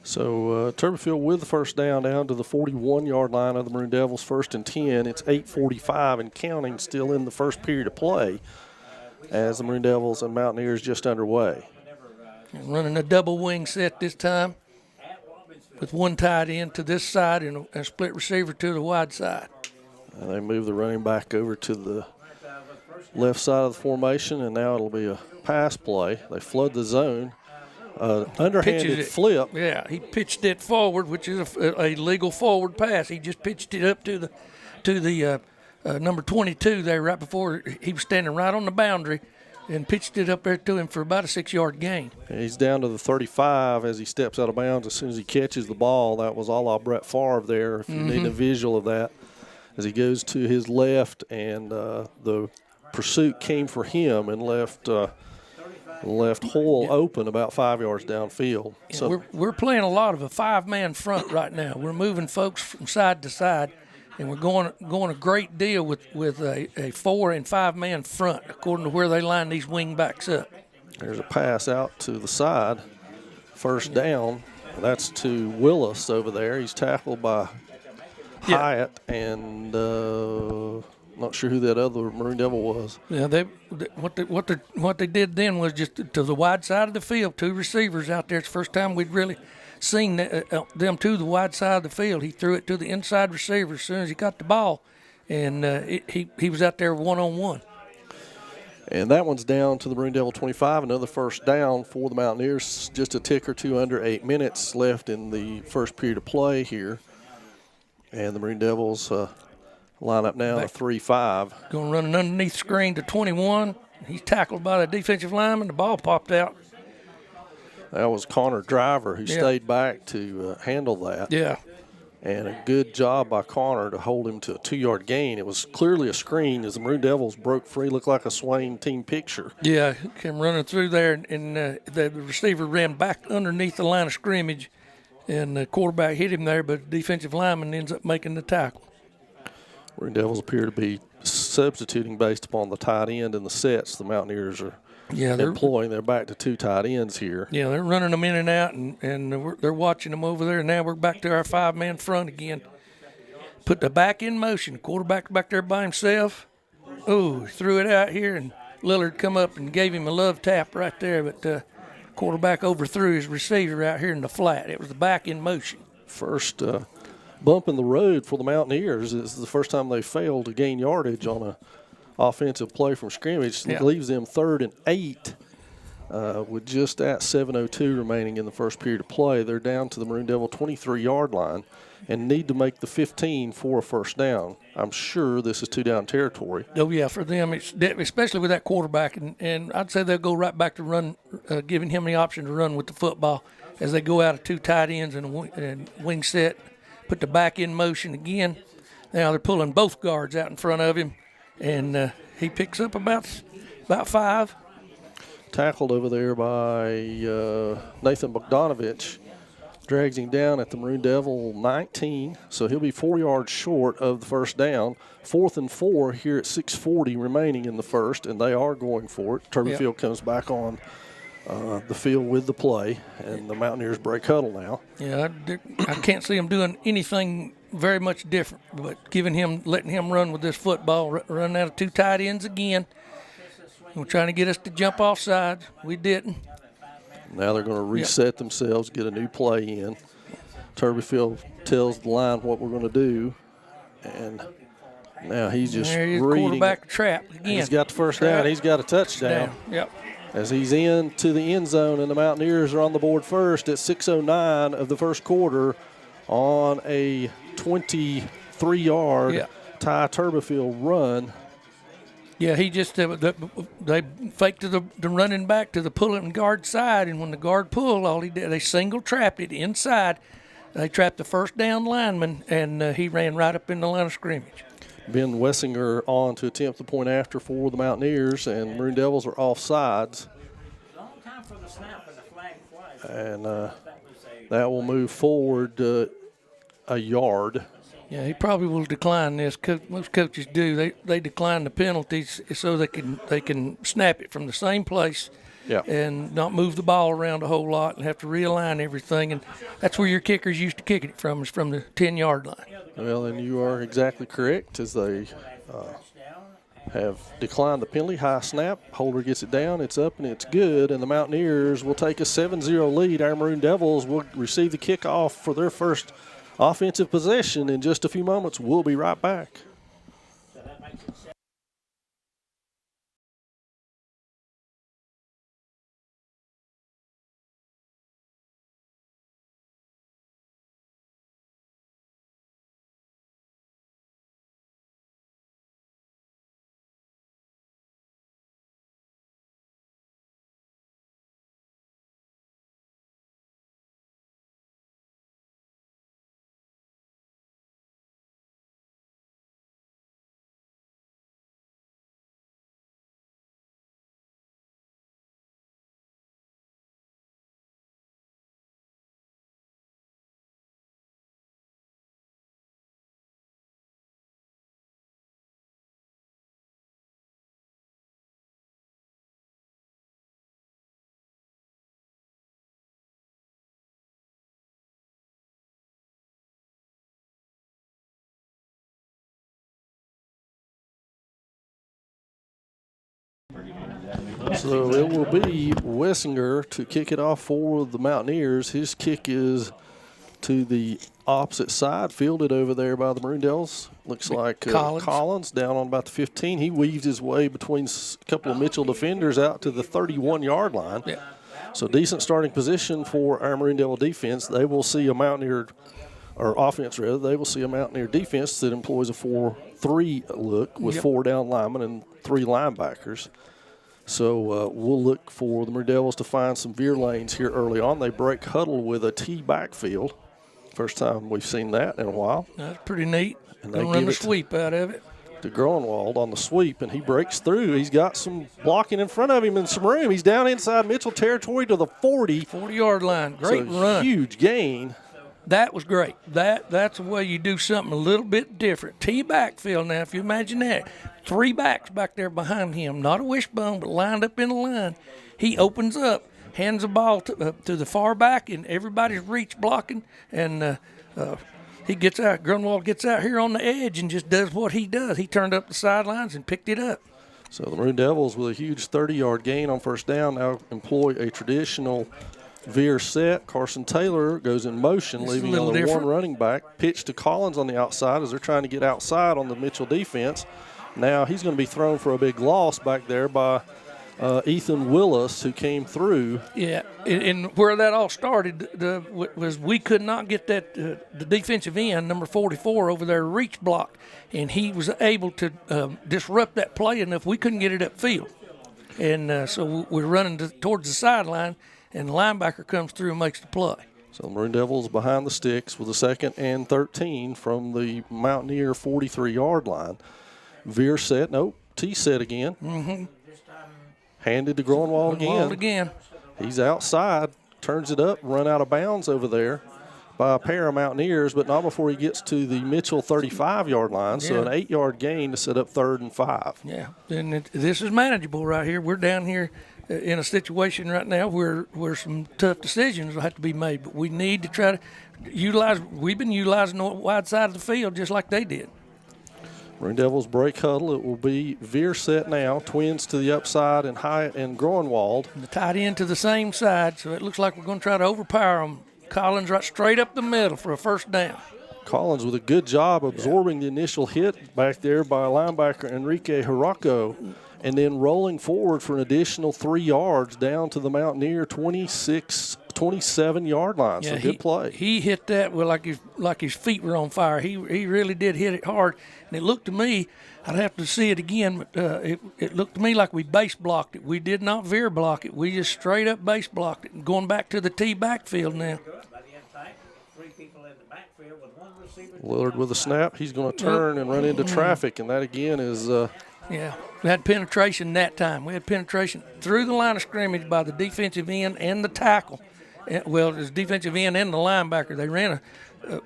So Turbyfield with the first down to the 41-yard line of the Maroon Devils, 1st and 10. It's 8:45 and counting still in the first period of play as the Maroon Devils and Mountaineers just underway. And running a double wing set this time with one tight end to this side and a split receiver to the wide side. And they move the running back over to the left side of the formation, and now it'll be a pass play. They flood the zone. Underhanded flip. Yeah, he pitched it forward, which is a legal forward pass. He just pitched it up to the number 22 there right before he was standing right on the boundary and pitched it up there to him for about a 6-yard gain. He's down to the 35 as he steps out of bounds. As soon as he catches the ball, that was a la Brett Favre there, if you need a visual of that, as he goes to his left, and the pursuit came for him and left hole open about 5 yards downfield. So we're playing a lot of a 5-man front right now. We're moving folks from side to side, and we're going a great deal with a 4- and 5-man front according to where they line these wing backs up. There's a pass out to the side, first down. That's to Willis over there. He's tackled by Hyatt and not sure who that other Maroon Devil was. Yeah, what they did then was just to the wide side of the field, 2 receivers out there. It's the first time we'd really seen them to the wide side of the field. He threw it to the inside receiver as soon as he got the ball, and he was out there one-on-one. And that one's down to the Maroon Devil 25, another first down for the Mountaineers. Just a tick or two under 8 minutes left in the first period of play here. And the Maroon Devils line up now to 3-5. Going to run an underneath screen to 21. He's tackled by the defensive lineman. The ball popped out. That was Connor Driver who stayed back to handle that. Yeah. And a good job by Connor to hold him to a 2-yard gain. It was clearly a screen as the Maroon Devils broke free. Looked like a Swain team picture. Yeah, came running through there, and the receiver ran back underneath the line of scrimmage, and the quarterback hit him there, but the defensive lineman ends up making the tackle. Maroon Devils appear to be substituting based upon the tight end and the sets the Mountaineers are employing. They're back to 2 tight ends here. Yeah, they're running them in and out, and they're watching them over there. And now we're back to our 5-man front again. Put the back in motion. The quarterback back there by himself. Oh, threw it out here, and Lillard come up and gave him a love tap right there, but quarterback overthrew his receiver out here in the flat. It was the back in motion. First bump in the road for the Mountaineers. It's the first time they failed to gain yardage on a offensive play from scrimmage. It leaves them 3rd and 8 with just at 7:02 remaining in the first period of play. They're down to the Maroon Devil 23-yard line and need to make the 15 for a first down. I'm sure this is 2-down territory. Oh, yeah, for them, especially with that quarterback. And I'd say they'll go right back to run, giving him the option to run with the football as they go out of 2 tight ends and wing set. Put the back in motion again. Now they're pulling both guards out in front of him, and he picks up about 5. Tackled over there by Nathan Bogdanovich. Drags him down at the Maroon Devil 19, so he'll be 4 yards short of the first down. 4th and 4 here at 6:40 remaining in the first, and they are going for it. Turbyfield comes back on the field with the play, and the Mountaineers break huddle now. Yeah, I can't see them doing anything very much different, but letting him run with this football, running out of 2 tight ends again. We're trying to get us to jump off sides. We didn't. Now they're going to reset themselves, get a new play in. Turbyfield tells the line what we're going to do, and now he's just reading. Quarterback trap again. He's got the first down. He's got a touchdown. Yep. as he's into the end zone, and the Mountaineers are on the board first at 6:09 of the first quarter on a 23-yard Ty Turbofield run. Yeah, he just they faked to the running back to the pulling guard side, and when the guard pulled, all he did, they single trapped it inside. They trapped the first down lineman, and he ran right up in the line of scrimmage. Ben Wessinger on to attempt the point after for the Mountaineers, and Maroon Devils are offsides. And that will move forward a yard. Yeah, he probably will decline this. Most coaches do. They decline the penalties so they can snap it from the same place and not move the ball around a whole lot and have to realign everything. And that's where your kickers used to kicking it from, is from the 10-yard line. Well, and you are exactly correct, as they have declined the penalty. High snap, holder gets it down, it's up and it's good, and the Mountaineers will take a 7-0 lead. Our Maroon Devils will receive the kickoff for their first offensive possession in just a few moments. We'll be right back. So it will be Wessinger to kick it off for the Mountaineers. His kick is to the opposite side, fielded over there by the Maroon Devils. Looks like Collins down on about the 15. He weaved his way between a couple of Mitchell defenders out to the 31-yard line. Yeah. So decent starting position for our Maroon Devil defense. They will see a Mountaineer, or offense rather, they will see a Mountaineer defense that employs a 4-3 look with 4 down linemen and 3 linebackers. So we'll look for the Maroon Devils to find some veer lanes here early on. They break huddle with a T backfield. First time we've seen that in a while. That's pretty neat. And they run the sweep out of it. To Groenwald on the sweep, and he breaks through. He's got some blocking in front of him and some room. He's down inside Mitchell territory to the 40. 40-yard line. Great run. Huge gain. That was great. That's the way you do something a little bit different. T backfield now, if you imagine that. 3 backs back there behind him. Not a wishbone, but lined up in a line. He opens up, hands the ball to the far back, and everybody's reach blocking. And he gets out. Grunwald gets out here on the edge and just does what he does. He turned up the sidelines and picked it up. So the Maroon Devils, with a huge 30-yard gain on first down, now employ a traditional veer set. Carson Taylor goes in motion, leaving only one running back. Pitch to Collins on the outside as they're trying to get outside on the Mitchell defense. Now he's going to be thrown for a big loss back there by Ethan Willis, who came through. Yeah, and where that all started was we could not get that the defensive end, number 44, over there reach block, and he was able to disrupt that play enough we couldn't get it upfield. And so we're running towards the sideline, and the linebacker comes through and makes the play. So the Maroon Devils behind the sticks with a 2nd and 13 from the Mountaineer 43-yard line. Veer set, nope, T set again. Mm-hmm. Handed to Groenwald again. He's outside, turns it up, run out of bounds over there by a pair of Mountaineers, but not before he gets to the Mitchell 35-yard line. So an 8-yard gain to set up 3rd and 5. Yeah, and this is manageable right here. We're down here in a situation right now where some tough decisions will have to be made, but we need to try to utilize. We've been utilizing the wide side of the field just like they did. Maroon Devils break huddle. It will be veer set now. Twins to the upside and Hyatt and Groenwald. And the tight end to the same side, so it looks like we're going to try to overpower them. Collins right straight up the middle for a first down. Collins with a good job absorbing the initial hit back there by linebacker Enrique Haraco, and then rolling forward for an additional 3 yards down to the Mountaineer 27-yard line. Yeah, So good play. He hit that like his feet were on fire. He really did hit it hard, and it looked to me, I'd have to see it again, but it looked to me like we base blocked it. We did not veer block it. We just straight up base blocked it. And going back to the T backfield now. Lillard with a snap. He's going to turn and run into traffic, and that again is yeah, we had penetration that time. We had penetration through the line of scrimmage by the defensive end and the tackle. Well, it was defensive end and the linebacker. They ran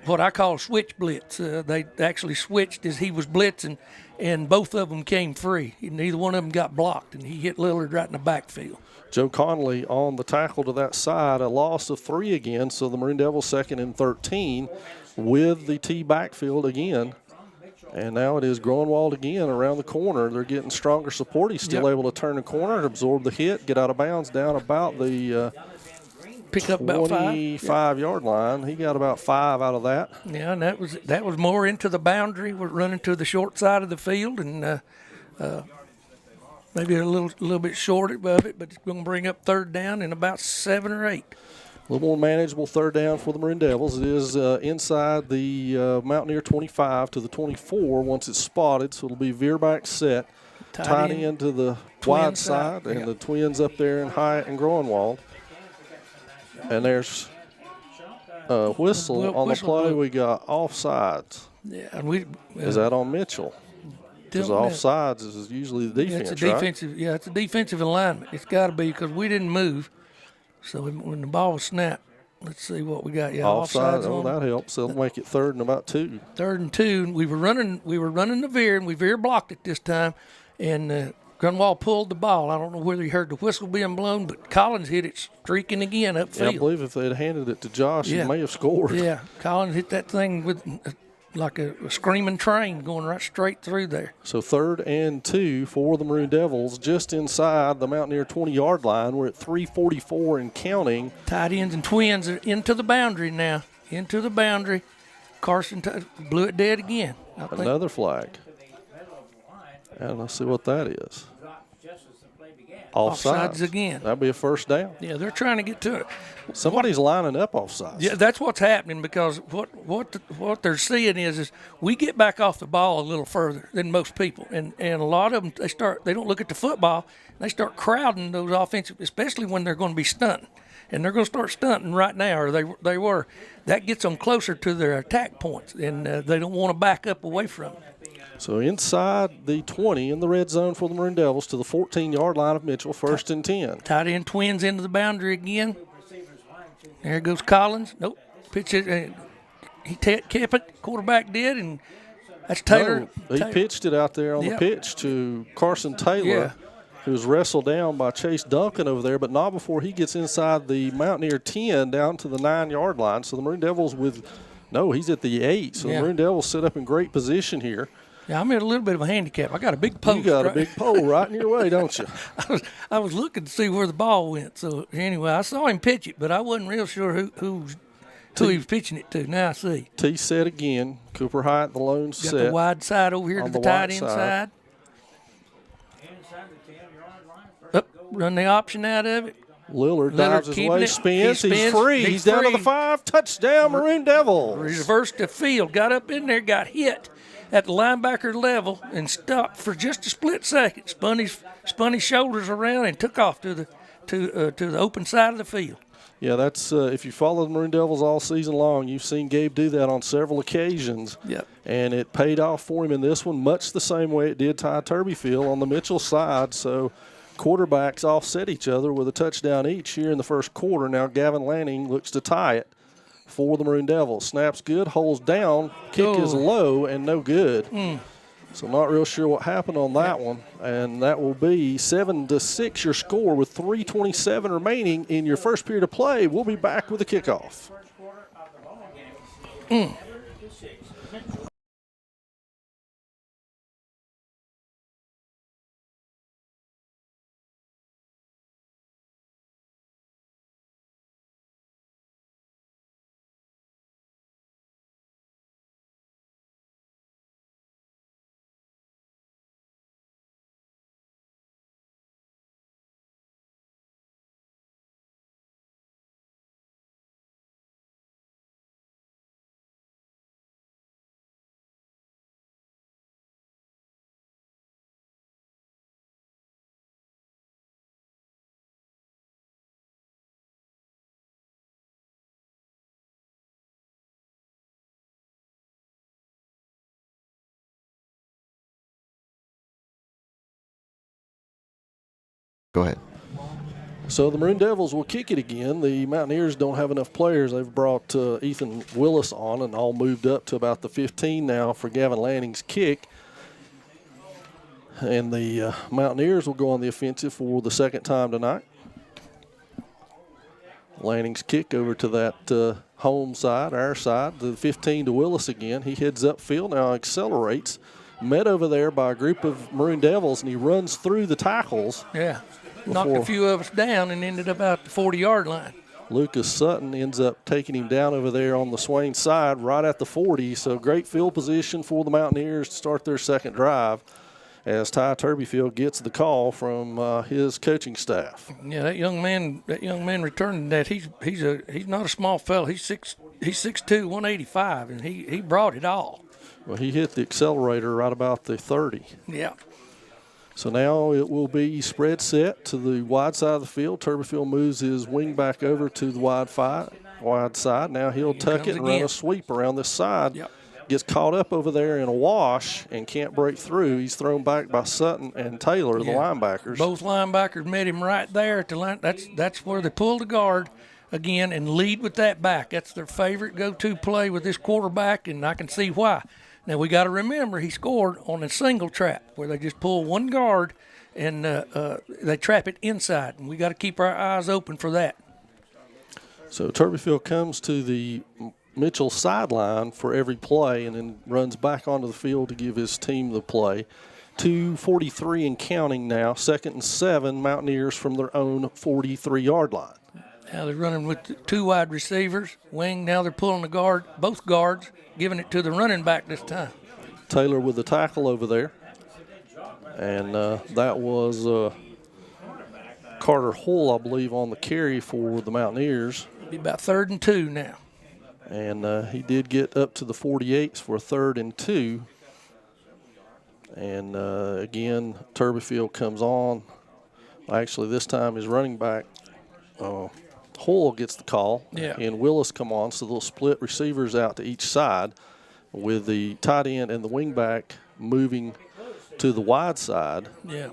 what I call a switch blitz. They actually switched as he was blitzing, and both of them came free. Neither one of them got blocked, and he hit Lillard right in the backfield. Joe Conley on the tackle to that side, a loss of 3 again, so the Maroon Devils 2nd and 13 with the T backfield again. And now it is Groenewald again around the corner. They're getting stronger support. He's still able to turn the corner and absorb the hit, get out of bounds down about the pick up about 25-yard line. He got about 5 out of that. Yeah, and that was more into the boundary. We're running to the short side of the field, and maybe a little bit short above it, but it's going to bring up 3rd down in about 7 or 8. A little more manageable 3rd down for the Maroon Devils. It is inside the Mountaineer 25 to the 24 once it's spotted, so it'll be veer back set, tight end to the wide side, and the twins up there in Hyatt and Groenewald. And there's a whistle on the play. We got offsides. Yeah, and is that on Mitchell? Because offsides is usually the defense, it's a defensive, right? Yeah, it's a defensive alignment. It's got to be because we didn't move. So when the ball was snapped, let's see what we got. Yeah, offside. Oh, that helps. They'll make it 3rd and about 2. 3rd and 2. And we were running the veer, and we veer blocked it this time. And Grunwald pulled the ball. I don't know whether he heard the whistle being blown, but Collins hit it streaking again upfield. Yeah, I believe if they had handed it to Josh, he may have scored. Yeah, Collins hit that thing with like a screaming train going right straight through there. So 3rd and 2 for the Maroon Devils, just inside the Mountaineer 20-yard line. We're at 3:44 and counting. Tight ends and twins are into the boundary now. Into the boundary. Carson blew it dead again. Another flag. And let's see what that is. Offsides again. That'd be a 1st down. Yeah, they're trying to get to it. Somebody's lining up offsides. Yeah, that's what's happening because what they're seeing is we get back off the ball a little further than most people, and a lot of them they don't look at the football. They start crowding those offensive, especially when they're going to be stunting, and they're going to start stunting right now, or they were. That gets them closer to their attack points, and they don't want to back up away from it. So inside the 20 in the red zone for the Maroon Devils to the 14-yard line of Mitchell, 1st and 10. Tight end twins into the boundary again. There goes Collins. Nope. Pitch it. He kept it. Quarterback did, and that's Taylor. No, he pitched it out there on the pitch to Carson Taylor, who was wrestled down by Chase Duncan over there, but not before he gets inside the Mountaineer 10 down to the 9-yard line. So the Maroon Devils he's at the 8. So the Maroon Devils set up in great position here. Yeah, I'm at a little bit of a handicap. I got a big post. You got a big pole right in your way, don't you? I was looking to see where the ball went. So anyway, I saw him pitch it, but I wasn't real sure who he was pitching it to. Now I see. T set again. Cooper Hyatt, the lone set. Got the wide side over here to the tight end side. Run the option out of it. Lillard dives his way, spins. He's free. He's down to the 5. Touchdown, Maroon Devils. Reversed the field. Got up in there, got hit at the linebacker level, and stopped for just a split second. Spun his shoulders around and took off to the open side of the field. Yeah, that's if you follow the Maroon Devils all season long, you've seen Gabe do that on several occasions. Yep. And it paid off for him in this one, much the same way it did Ty Turbyfield on the Mitchell side. So quarterbacks offset each other with a touchdown each here in the first quarter. Now Gavin Lanning looks to tie it for the Maroon Devils. Snaps good, holds down, kick is low and no good. So not real sure what happened on that one. And that will be 7-6 your score with 3:27 remaining in your first period of play. We'll be back with the kickoff. Go ahead. So the Maroon Devils will kick it again. The Mountaineers don't have enough players. They've brought Ethan Willis on and all moved up to about the 15 now for Gavin Lanning's kick. And the Mountaineers will go on the offensive for the second time tonight. Lanning's kick over to that home side, our side, the 15 to Willis again. He heads upfield, now accelerates. Met over there by a group of Maroon Devils, and he runs through the tackles. Yeah, knocked a few of us down and ended up out the 40-yard line. Lucas Sutton ends up taking him down over there on the Swain side right at the 40. So great field position for the Mountaineers to start their second drive as Ty Turbyfield gets the call from his coaching staff. Yeah, that young man returning that. He's not a small fella. He's 6'2", 185, and he brought it all. Well, he hit the accelerator right about the 30. Yeah. So now it will be spread set to the wide side of the field. Turbyfield moves his wing back over to the wide side. Now he'll tuck it and run a sweep around this side. Yep. Gets caught up over there in a wash and can't break through. He's thrown back by Sutton and Taylor, the linebackers. Both linebackers met him right there at the line. That's where they pull the guard again and lead with that back. That's their favorite go-to play with this quarterback, and I can see why. Now, we got to remember he scored on a single trap where they just pull one guard and they trap it inside, and we got to keep our eyes open for that. So Turbyfield comes to the Mitchell sideline for every play and then runs back onto the field to give his team the play. 2:43 and counting now, 2nd and 7, Mountaineers from their own 43-yard line. Now they're running with two wide receivers, wing. Now they're pulling the guard, both guards, giving it to the running back this time. Taylor with the tackle over there. And that was Carter Hull, I believe, on the carry for the Mountaineers. It'll be about 3rd and 2 now. And he did get up to the 48s for 3rd and 2. And again, Turbyfield comes on. Actually, this time his running back, Hull, gets the call. Yeah. And Willis come on, so they'll split receivers out to each side with the tight end and the wingback moving to the wide side. Yeah.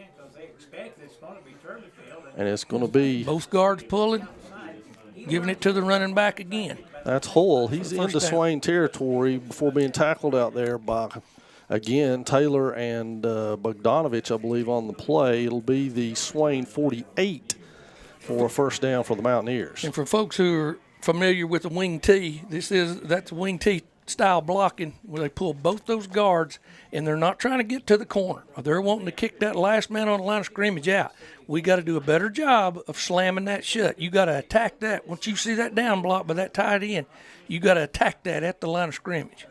And it's going to be both guards pulling, giving it to the running back again. That's Hull. He's into Swain territory before being tackled out there by, again, Taylor and Bogdanovich, I believe, on the play. It'll be the Swain 48 for a first down for the Mountaineers. And for folks who are familiar with the wing T, that's wing T style blocking where they pull both those guards and they're not trying to get to the corner. They're wanting to kick that last man on the line of scrimmage out. We got to do a better job of slamming that shut. You got to attack that. Once you see that down block by that tight end, you got to attack that at the line of scrimmage.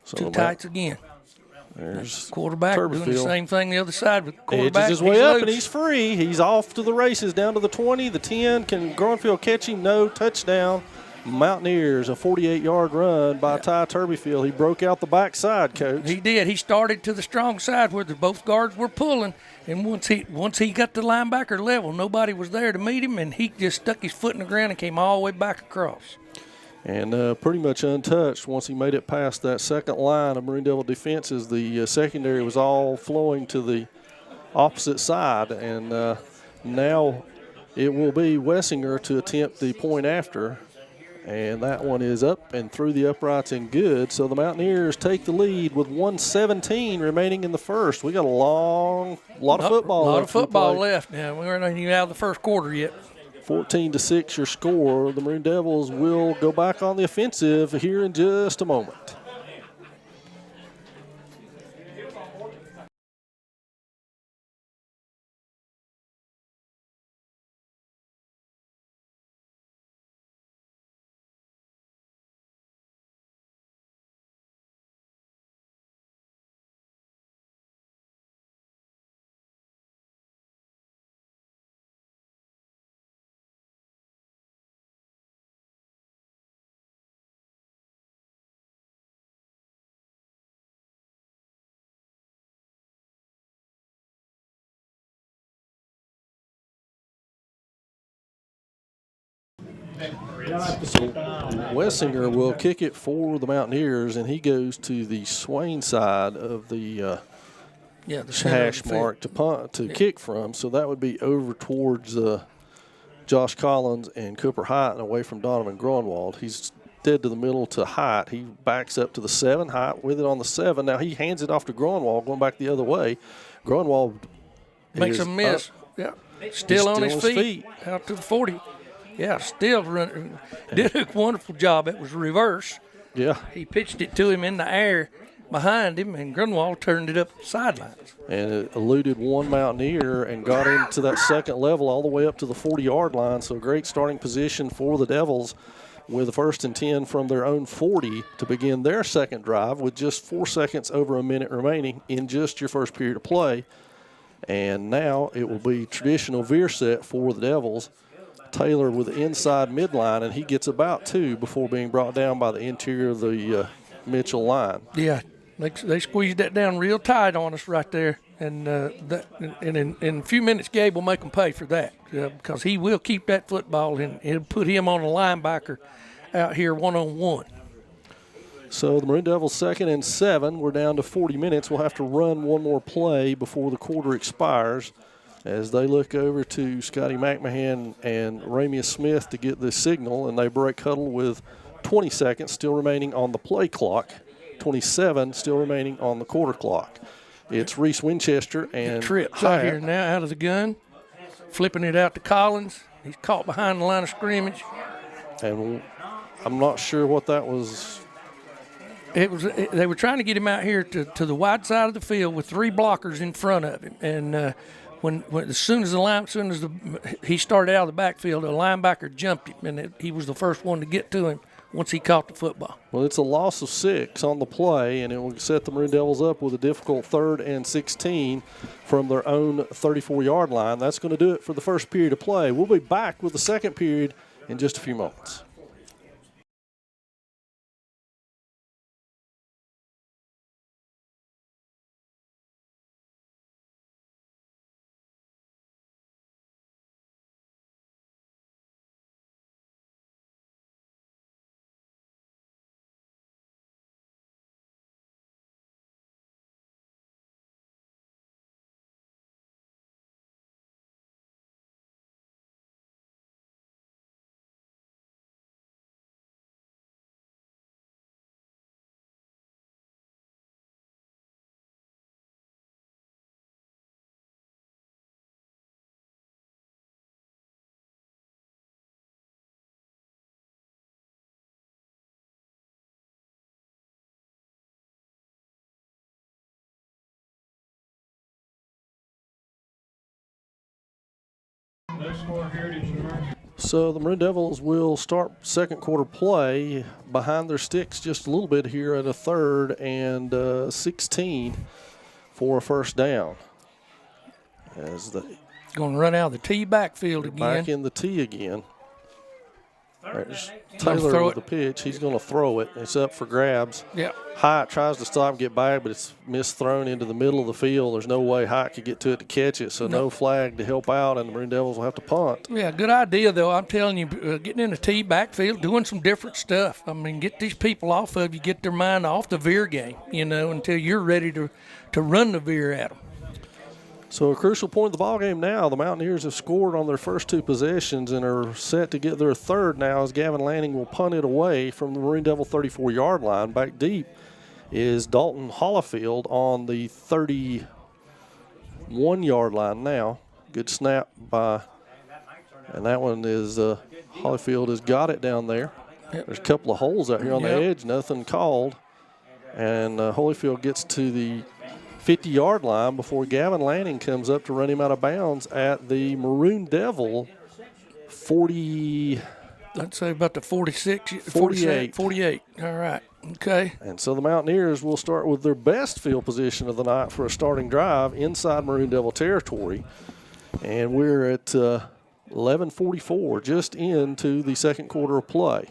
So two tights again. There's quarterback Turbyfield. doing the same thing the other side with quarterback. Edges his way up, and he's free. He's off to the races, down to the 20, the 10. Can Gronfield catch him? No. Touchdown. Mountaineers, a 48-yard run by Ty Turbyfield. He broke out the backside, Coach. He did. He started to the strong side where both guards were pulling, and once he got the linebacker level, nobody was there to meet him, and he just stuck his foot in the ground and came all the way back across. And pretty much untouched once he made it past that second line of Maroon Devil defense as the secondary was all flowing to the opposite side. And now it will be Wessinger to attempt the point after. And that one is up and through the uprights and good. So the Mountaineers take the lead with 1:17 remaining in the first. We got a lot of football left. A lot of football left now. We're not even out of the first quarter yet. 14-6 your score. The Maroon Devils will go back on the offensive here in just a moment. So Wessinger will kick it for the Mountaineers, and he goes to the Swain side of the Yeah, the center of hash the field. mark to punt to kick from. So that would be over towards Josh Collins and Cooper Hyatt and away from Donovan Grunwald. He's dead to the middle to Hyatt. He backs up to the 7. Hyatt with it on the 7. Now he hands it off to Grunwald, going back the other way. Grunwald makes a miss. Yeah, still on his feet. Out to the 40. Yeah, still running. Did a wonderful job. It was reverse. Yeah. He pitched it to him in the air behind him, and Grunwald turned it up the sidelines. And it eluded one Mountaineer and got into that second level all the way up to the 40-yard line. So great starting position for the Devils with a 1st and 10 from their own 40 to begin their second drive with just 4 seconds over a minute remaining in just your first period of play. And now it will be traditional veer set for the Devils. Taylor with the inside midline, and he gets about 2 before being brought down by the interior of the Mitchell line. Yeah, they squeezed that down real tight on us right there. And in a few minutes, Gabe will make them pay for that because he will keep that football and he'll put him on a linebacker out here one-on-one. So the Maroon Devils 2nd and 7. We're down to 40 minutes. We'll have to run one more play before the quarter expires as they look over to Scotty McMahon and Ramius Smith to get the signal, and they break huddle with 20 seconds still remaining on the play clock, 27 still remaining on the quarter clock. It's Reese Winchester and Trips out here now out of the gun, flipping it out to Collins. He's caught behind the line of scrimmage. And I'm not sure what that was. They were trying to get him out here to the wide side of the field with 3 blockers in front of him. And as soon as he started out of the backfield, the linebacker jumped him, and he was the first one to get to him once he caught the football. Well, it's a loss of 6 on the play, and it will set the Maroon Devils up with a difficult 3rd and 16 from their own 34-yard line. That's going to do it for the first period of play. We'll be back with the second period in just a few moments. So the Maroon Devils will start second quarter play behind their sticks just a little bit here at a 3rd and 16 for a first down. As they going to run out of the T backfield again. Back in the T again. There's Taylor with the pitch. He's going to throw it. It's up for grabs. Yeah. Hyatt tries to stop and get back, but it's misthrown into the middle of the field. There's no way Hyatt could get to it to catch it, so no flag to help out, and the Maroon Devils will have to punt. Yeah, good idea, though. I'm telling you, getting in the T backfield, doing some different stuff. I mean, get these people off of you, get their mind off the veer game, until you're ready to run the veer at them. So a crucial point of the ballgame now. The Mountaineers have scored on their first 2 possessions and are set to get their 3rd now as Gavin Lanning will punt it away from the Maroon Devil 34-yard line. Back deep is Dalton Hollifield on the 31-yard line now. Good snap and that one is Hollifield has got it down there. There's a couple of holes out here on the edge, nothing called. And Holyfield gets to the 50-yard line before Gavin Lanning comes up to run him out of bounds at the Maroon Devil 40. I'd say about the 46, 48. 48. All right. Okay. And so the Mountaineers will start with their best field position of the night for a starting drive inside Maroon Devil territory. And we're at 11:44, just into the second quarter of play.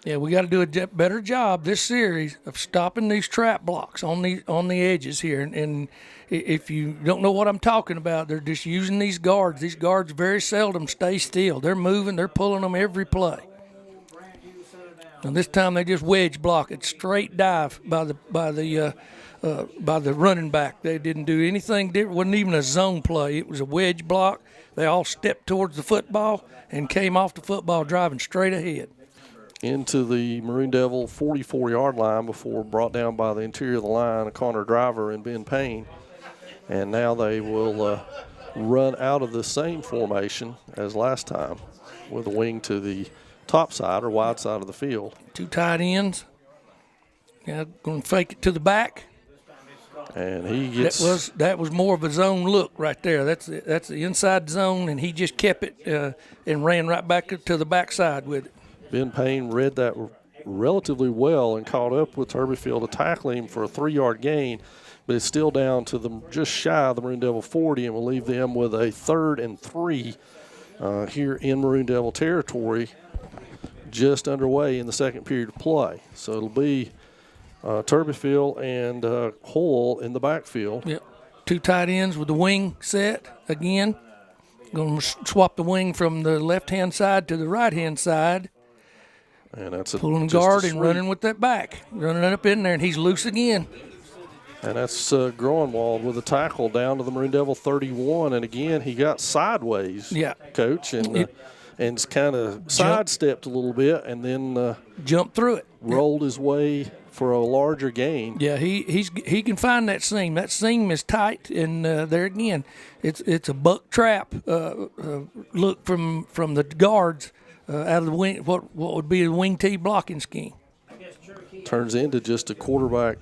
Yeah, we got to do a better job this series of stopping these trap blocks on the edges here. And if you don't know what I'm talking about, they're just using these guards. These guards very seldom stay still. They're moving. They're pulling them every play. And this time they just wedge block it, straight dive by the by the running back. They didn't do anything different. It wasn't even a zone play. It was a wedge block. They all stepped towards the football and came off the football driving straight ahead. Into the Maroon Devil 44-yard line before brought down by the interior of the line, Connor Driver and Ben Payne. And now they will run out of the same formation as last time with a wing to the top side or wide side of the field. Two tight ends. Now going to fake it to the back. And he gets that was more of a zone look right there. That's the inside zone, and he just kept it and ran right back to the backside with it. Ben Payne read that relatively well and caught up with Turbyfield to tackle him for a 3-yard gain, but it's still down to the just shy of the Maroon Devil 40, and will leave them with a 3rd and 3 here in Maroon Devil territory, just underway in the second period of play. So it'll be Turbyfield and Hull in the backfield. Yep. Two tight ends with the wing set again. Going to swap the wing from the left-hand side to the right-hand side. And that's pulling guard and running with that back. Running up in there, and he's loose again. And that's Groenwald with a tackle down to the Maroon Devil 31. And again, he got sideways, Coach, and kind of sidestepped a little bit and then jumped through it. Rolled his way for a larger gain. Yeah, he can find that seam. That seam is tight, and there again, it's a buck trap look from the guards out of the wing. What would be a wing T blocking scheme? Turns into just a quarterback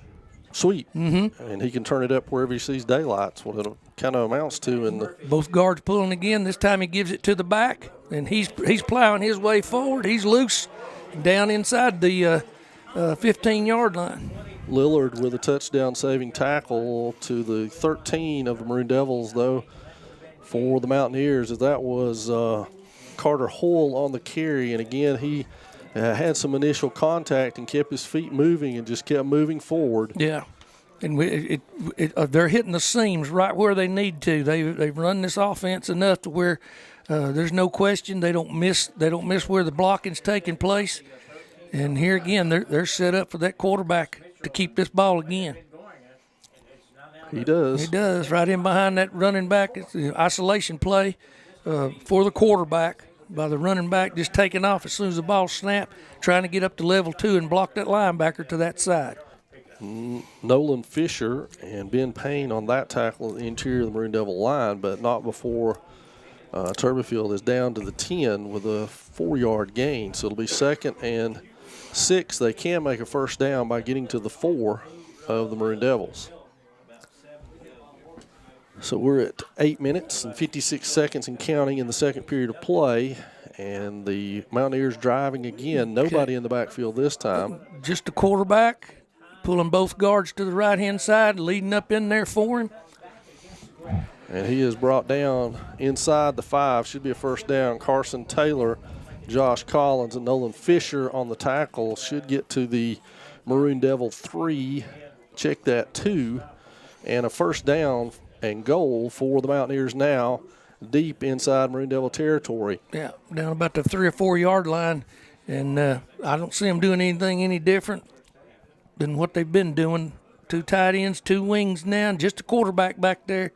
sweep, and he can turn it up wherever he sees daylight's what it kind of amounts to. And both guards pulling again. This time he gives it to the back, and he's plowing his way forward. He's loose down inside the 15-yard line. Lillard with a touchdown-saving tackle to the 13 of the Maroon Devils, though, for the Mountaineers, as that was Carter Hull on the carry. And again, he had some initial contact and kept his feet moving and just kept moving forward. Yeah, and they're hitting the seams right where they need to. They've run this offense enough to where there's no question they don't miss where the blocking's taking place. And here again, they're set up for that quarterback to keep this ball again. He does. He does. Right in behind that running back. It's an isolation play for the quarterback by the running back just taking off as soon as the ball snapped, trying to get up to level 2 and block that linebacker to that side. Nolan Fisher and Ben Payne on that tackle at the interior of the Maroon Devil line, but not before Turbyfield is down to the 10 with a 4-yard gain. So it'll be 2nd and 6. They can make a first down by getting to the 4 of the Maroon Devils. So we're at 8 minutes and 56 seconds and counting in the second period of play, and the Mountaineers driving again. Nobody in the backfield this time. Just the quarterback, pulling both guards to the right-hand side, leading up in there for him. And he is brought down inside the 5. Should be a first down. Carson Taylor, Josh Collins, and Nolan Fisher on the tackle. Should get to the Maroon Devil 3. Check that 2. And a first down and goal for the Mountaineers now, deep inside Maroon Devil territory. Yeah, down about the 3 or 4 yard line, and I don't see them doing anything any different than what they've been doing. 2 tight ends, 2 wings now, and just a quarterback back there.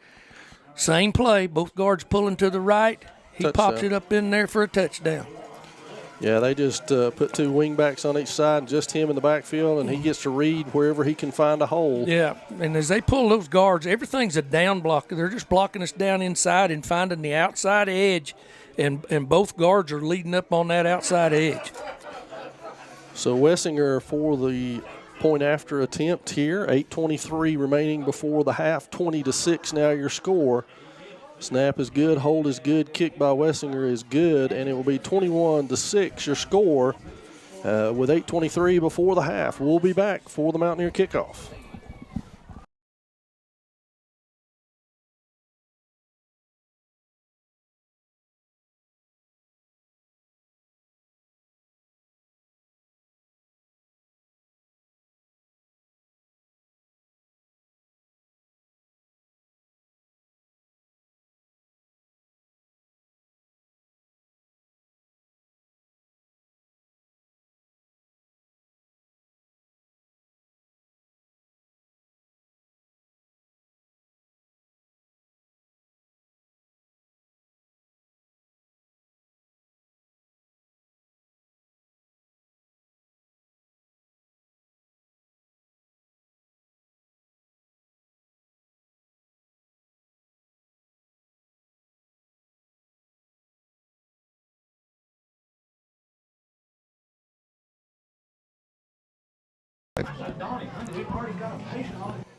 Same play, both guards pulling to the right. He Touchdown. pops it up in there for a touchdown. Yeah, they just put 2 wing backs on each side, and just him in the backfield, and he gets to read wherever he can find a hole. Yeah, and as they pull those guards, everything's a down block. They're just blocking us down inside and finding the outside edge, and both guards are leading up on that outside edge. So Wessinger for the point after attempt here. 8:23 remaining before the half. 20-6 now your score. Snap is good, hold is good, kick by Wessinger is good, and it will be 21-6 your score with 8:23 before the half. We'll be back for the Mountaineer kickoff.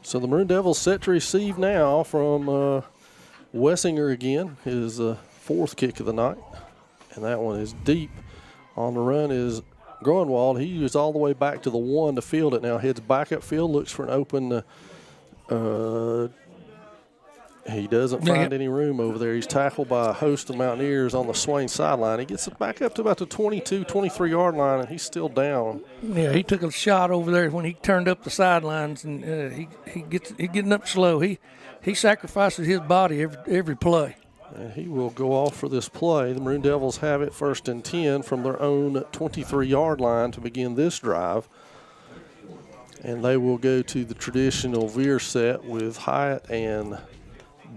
So the Maroon Devils set to receive now from Wessinger again, his fourth kick of the night. And that one is deep. On the run is Groenwald. He is all the way back to the 1 to field it now. Heads back upfield, looks for an open. He doesn't find any room over there. He's tackled by a host of Mountaineers on the Swain sideline. He gets it back up to about the 22, 23-yard line, and he's still down. Yeah, he took a shot over there when he turned up the sidelines, and he's getting up slow. He sacrifices his body every play. And he will go off for this play. The Maroon Devils have it 1st and 10 from their own 23-yard line to begin this drive. And they will go to the traditional veer set with Hyatt and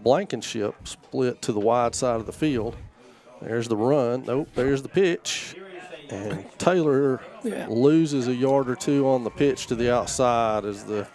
Blankenship split to the wide side of the field. There's the run. Nope, there's the pitch. And Taylor loses a yard or two on the pitch to the outside as the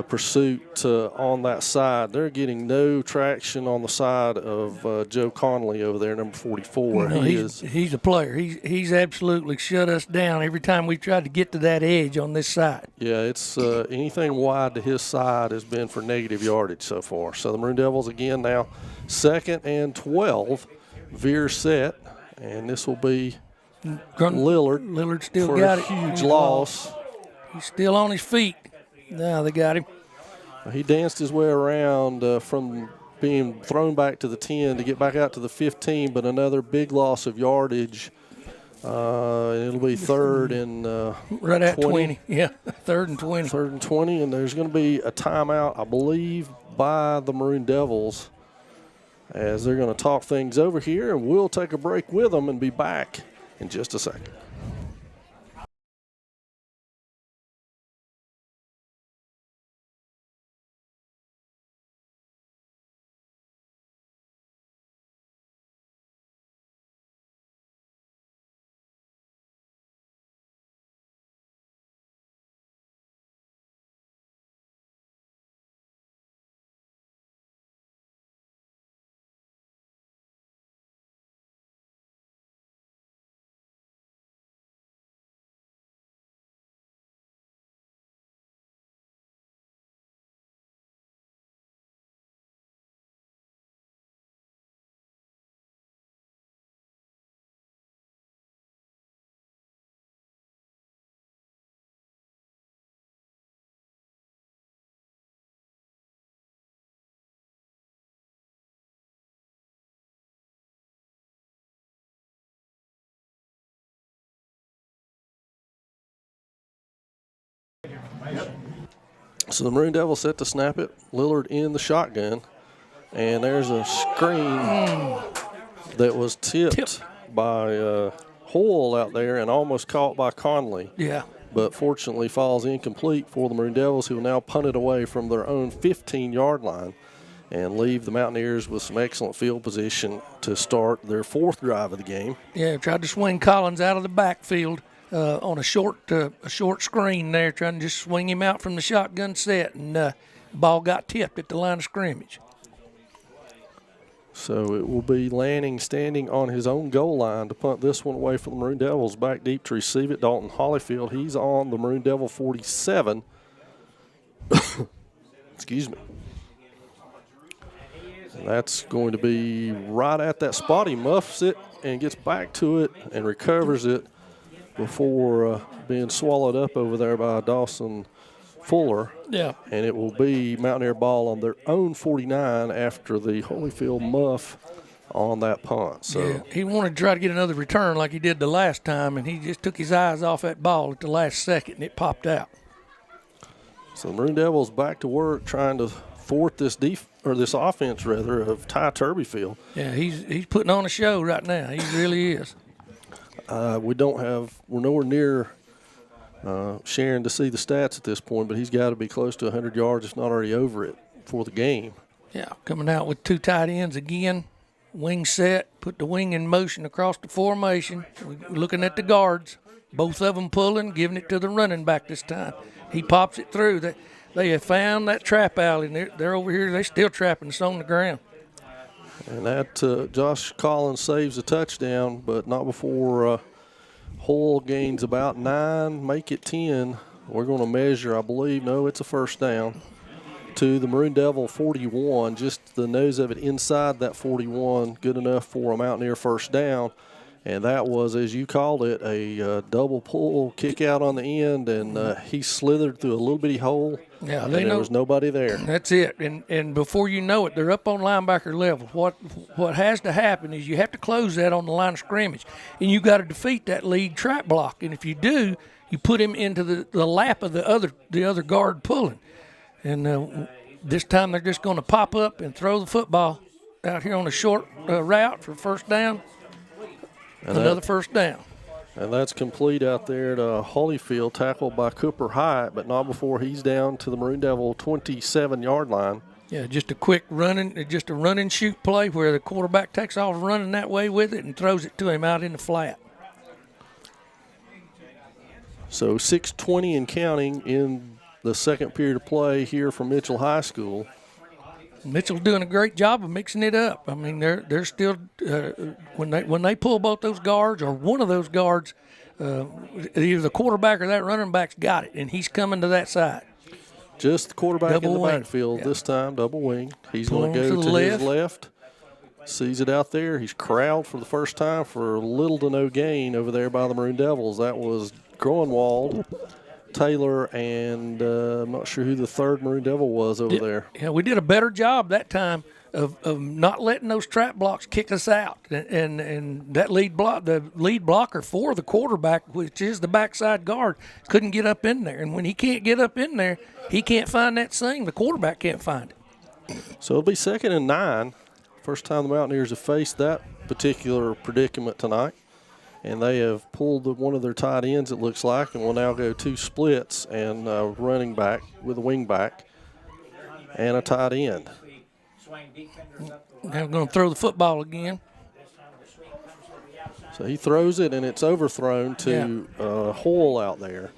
pursuit on that side. They're getting no traction on the side of Joe Connolly over there, number 44. No, he's a player. He's absolutely shut us down every time we tried to get to that edge on this side. Yeah, it's anything wide to his side has been for negative yardage so far. So the Maroon Devils again now 2nd and 12, veer set, and this will be Lillard. Lillard still for got a it. Huge loss. He's still on his feet. Now they got him. He danced his way around from being thrown back to the 10 to get back out to the 15, but another big loss of yardage. It'll be 3rd and right at 20. Yeah, 3rd and 20. 3rd and 20, and there's going to be a timeout, I believe, by the Maroon Devils as they're going to talk things over here, and we'll take a break with them and be back in just a second. So the Maroon Devils set to snap it. Lillard in the shotgun. And there's a screen that was tipped by Hoyle out there and almost caught by Conley. Yeah. But fortunately falls incomplete for the Maroon Devils, who will now punt it away from their own 15-yard line and leave the Mountaineers with some excellent field position to start their 4th drive of the game. Yeah, tried to swing Collins out of the backfield on a short screen there, trying to just swing him out from the shotgun set, and the ball got tipped at the line of scrimmage. So it will be Lanning standing on his own goal line to punt this one away from the Maroon Devils. Back deep to receive it, Dalton Hollyfield. He's on the Maroon Devil 47. Excuse me. And that's going to be right at that spot. He muffs it and gets back to it and recovers it before being swallowed up over there by Dawson Fuller. Yeah. And it will be Mountaineer ball on their own 49 after the Holyfield muff on that punt. So yeah, he wanted to try to get another return like he did the last time, and he just took his eyes off that ball at the last second, and it popped out. So the Maroon Devils back to work trying to thwart this this offense rather of Ty Turbyfield. Yeah, he's putting on a show right now. He really is. We're nowhere near Sharon to see the stats at this point, but he's got to be close to 100 yards, if not already over it, for the game. Yeah, coming out with 2 tight ends again, wing set, put the wing in motion across the formation. We're looking at the guards, both of them pulling, giving it to the running back this time. He pops it through. They have found that trap alley, and they're over here. They're still trapping us on the ground. And that Josh Collins saves a touchdown, but not before Hull gains about 9, make it 10 We're going to measure, I believe, no, it's a first down, to the Maroon Devil 41, just the nose of it inside that 41, good enough for a Mountaineer first down. And that was, as you called it, a double pull kick out on the end, and he slithered through a little bitty hole, and there was nobody there. That's it. And before you know it, they're up on linebacker level. What has to happen is you have to close that on the line of scrimmage, and you got to defeat that lead trap block. And if you do, you put him into the lap of the other guard pulling. And this time they're just going to pop up and throw the football out here on a short route for first down. And another first down. And that's complete out there to Holyfield, tackled by Cooper Hyatt, but not before he's down to the Maroon Devil 27-yard line. Yeah, just a quick run and shoot play where the quarterback takes off running that way with it and throws it to him out in the flat. So 6:20 and counting in the second period of play here from Mitchell High School. Mitchell's doing a great job of mixing it up. I mean, they're still when they pull both those guards or one of those guards, either the quarterback or that running back's got it, and he's coming to that side. Just the quarterback double in the wing. Backfield this time, double wing. He's going Pulling to go to to his left. Sees it out there. He's corralled for the first time for little to no gain over there by the Maroon Devils. That was Groenwald, Taylor, and I'm not sure who the third Maroon Devil was over there. Yeah, we did a better job that time of not letting those trap blocks kick us out. And that the lead blocker for the quarterback, which is the backside guard, couldn't get up in there. And when he can't get up in there, he can't find that seam. The quarterback can't find it. So it'll be 2nd and 9. First time the Mountaineers have faced that particular predicament tonight. And they have pulled one of their tight ends, it looks like, and will now go 2 splits and a running back with a wing back and a tight end. Now we're going to throw the football again. So he throws it, and it's overthrown to Hoyle out there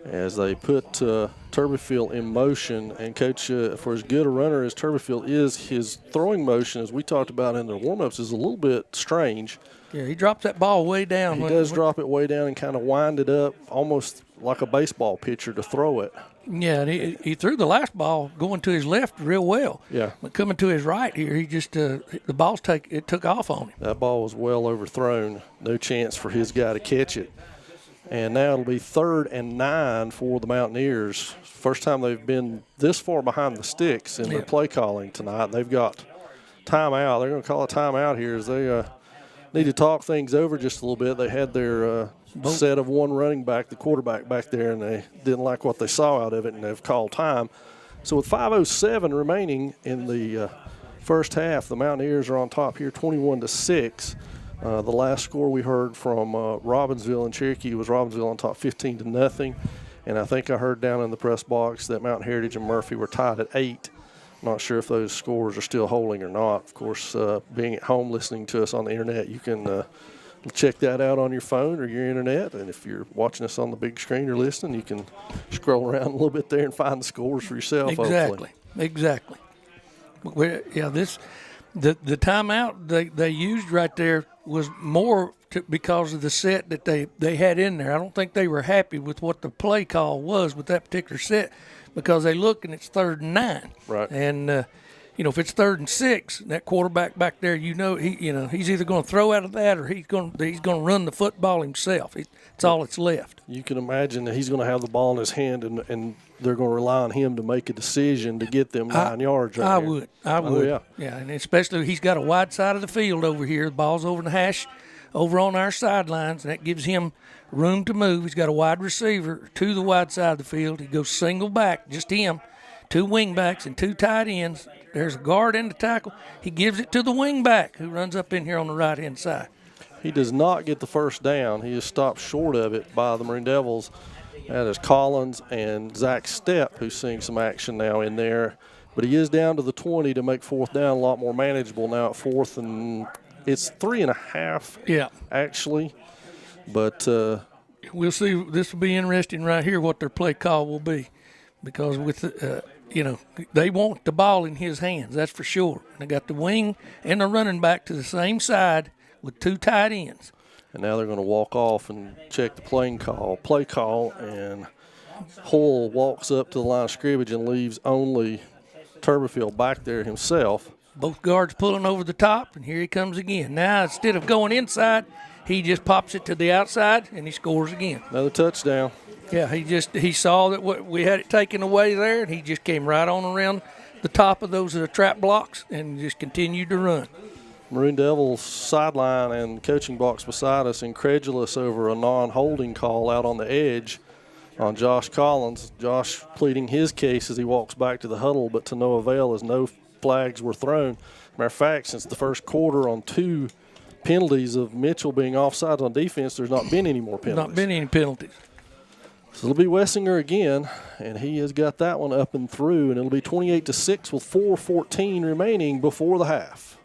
as they put Turbyfield in motion. And, Coach, for as good a runner as Turbyfield is, his throwing motion, as we talked about in the warm-ups, is a little bit strange. Yeah, he drops that ball way down. He does drop it way down and kind of wind it up almost like a baseball pitcher to throw it. Yeah, and he threw the last ball going to his left real well. Yeah. But coming to his right here, he just the ball's took off on him. That ball was well overthrown. No chance for his guy to catch it. And now it'll be 3rd and 9 for the Mountaineers. First time they've been this far behind the sticks in their play calling tonight. They've got timeout. They're going to call a timeout here as they need to talk things over just a little bit. They had their set of one running back, the quarterback back there, and they didn't like what they saw out of it, and they've called time. So with 5:07 remaining in the first half, the Mountaineers are on top here 21-6. The last score we heard from Robbinsville and Cherokee was Robbinsville on top 15-0. And I think I heard down in the press box that Mount Heritage and Murphy were tied at 8. Not sure if those scores are still holding or not. Of course, being at home listening to us on the internet, you can check that out on your phone or your internet. And if you're watching us on the big screen or listening, you can scroll around a little bit there and find the scores for yourself. Exactly. Yeah, the timeout they used right there was more because of the set that they had in there. I don't think they were happy with what the play call was with that particular set, because they look and it's 3rd and 9. Right. And if it's 3rd and 6, that quarterback back there, he's either going to throw out of that or he's going to run the football himself. It's all that's left. You can imagine that he's going to have the ball in his hand, and they're going to rely on him to make a decision to get them 9 yards. I here. would. Oh, Yeah, and especially he's got a wide side of the field over here. The ball's over in the hash, over on our sidelines, and that gives him room to move. He's got a wide receiver to the wide side of the field. He goes single back, just him, 2 wing backs and 2 tight ends. There's a guard in the tackle. He gives it to the wing back who runs up in here on the right-hand side. He does not get the first down. He is stopped short of it by the Maroon Devils. That is Collins and Zach Stepp, who's seeing some action now in there. But he is down to the 20 to make 4th down a lot more manageable now at 4th, and it's 3.5. Yeah, actually. But we'll see. This will be interesting right here what their play call will be, because with they want the ball in his hands. That's for sure. They got the wing and the running back to the same side with 2 tight ends. And now they're going to walk off and check the play call, and Hull walks up to the line of scrimmage and leaves only Turberfield back there himself. Both guards pulling over the top, and here he comes again. Now, instead of going inside, he just pops it to the outside, and he scores again. Another touchdown. Yeah, he saw that we had it taken away there, and he just came right on around the top of those trap blocks and just continued to run. Maroon Devils sideline and coaching box beside us, incredulous over a non-holding call out on the edge on Josh Collins. Josh pleading his case as he walks back to the huddle, but to no avail as no flags were thrown. Matter of fact, since the first quarter on 2 penalties of Mitchell being offsides on defense, there's not been any more penalties. Not been any penalties. So it'll be Wessinger again, and he has got that one up and through, and it'll be 28-6 with 4:14 remaining before the half.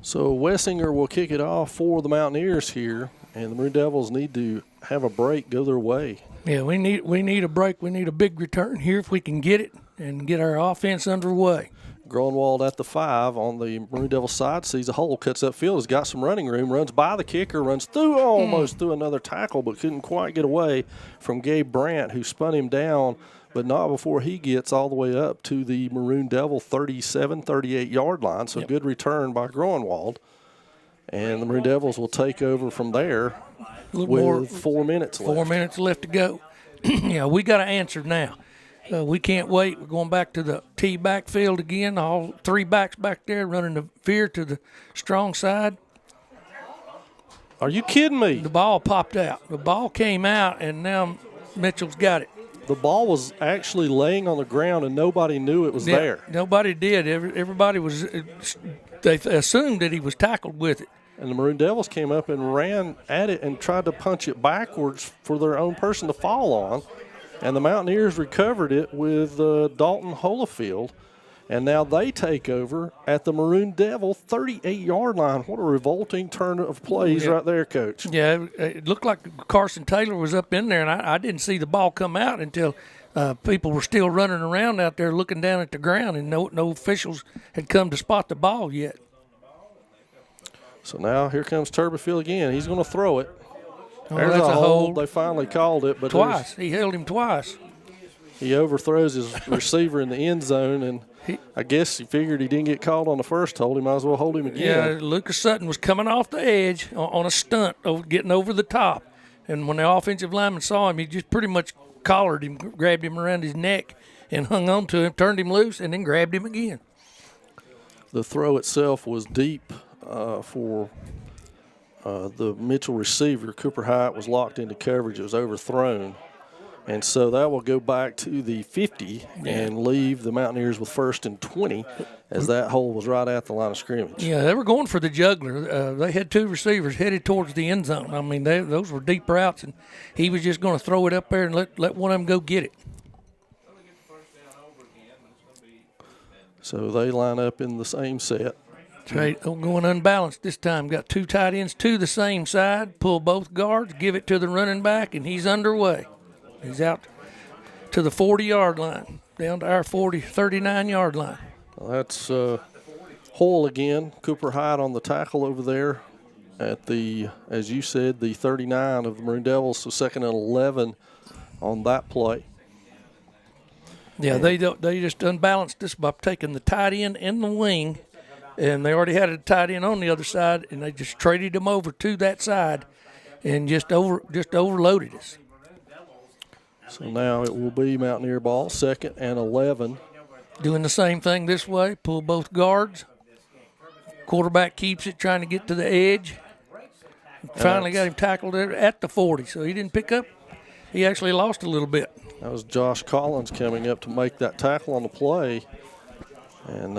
So Wessinger will kick it off for the Mountaineers here, and the Maroon Devils need to have a break, go their way. Yeah, we need a break. We need a big return here if we can get it and get our offense underway. Groenwald at the 5 on the Maroon Devils side, sees a hole, cuts upfield, has got some running room, runs by the kicker, runs through, almost through another tackle, but couldn't quite get away from Gabe Brandt, who spun him down, but not before he gets all the way up to the Maroon Devil 37, 38-yard line. So good return by Groenwald. And the Maroon Devils will take over from there with 4 minutes left. 4 minutes left to go. Yeah, we got to answer now. We can't wait. We're going back to the T backfield again. All 3 backs back there running the veer to the strong side. Are you kidding me? The ball popped out. The ball came out, and now Mitchell's got it. The ball was actually laying on the ground, and nobody knew it was there. Nobody did. Everybody was – they assumed that he was tackled with it. And the Maroon Devils came up and ran at it and tried to punch it backwards for their own person to fall on. And the Mountaineers recovered it with Dalton Holofield. And now they take over at the Maroon Devil 38-yard line. What a revolting turn of plays right there, Coach. Yeah, it looked like Carson Taylor was up in there, and I didn't see the ball come out until people were still running around out there looking down at the ground, and no officials had come to spot the ball yet. So now here comes Turberfield again. He's going to throw it. Oh, There's that's a hold. hold. They finally called it. But Twice. He held him twice. He overthrows his receiver in the end zone, and I guess he figured he didn't get called on the first hold. He might as well hold him again. Yeah, Lucas Sutton was coming off the edge on a stunt, getting over the top. And when the offensive lineman saw him, he just pretty much collared him, grabbed him around his neck, and hung on to him, turned him loose, and then grabbed him again. The throw itself was deep for the Mitchell receiver. Cooper Hyatt was locked into coverage. It was overthrown. And so that will go back to the 50 and leave the Mountaineers with 1st and 20 as that hole was right at the line of scrimmage. Yeah, they were going for the juggler. They had 2 receivers headed towards the end zone. I mean, those were deep routes, and he was just going to throw it up there and let one of them go get it. So they line up in the same set. Right, going unbalanced this time. Got 2 tight ends to the same side, pull both guards, give it to the running back, and he's underway. He's out to the 40-yard line, down to our 39-yard line. Well, that's Hull again. Cooper Hyde on the tackle over there at the, as you said, the 39 of the Maroon Devils, so 2nd and 11 on that play. Yeah, they just unbalanced this by taking the tight end in the wing, and they already had a tight end on the other side, and they just traded him over to that side and just overloaded us. So now it will be Mountaineer ball, 2nd and 11. Doing the same thing this way, pull both guards. Quarterback keeps it, trying to get to the edge. Finally got him tackled at the 40, so he didn't pick up. He actually lost a little bit. That was Josh Collins coming up to make that tackle on the play. And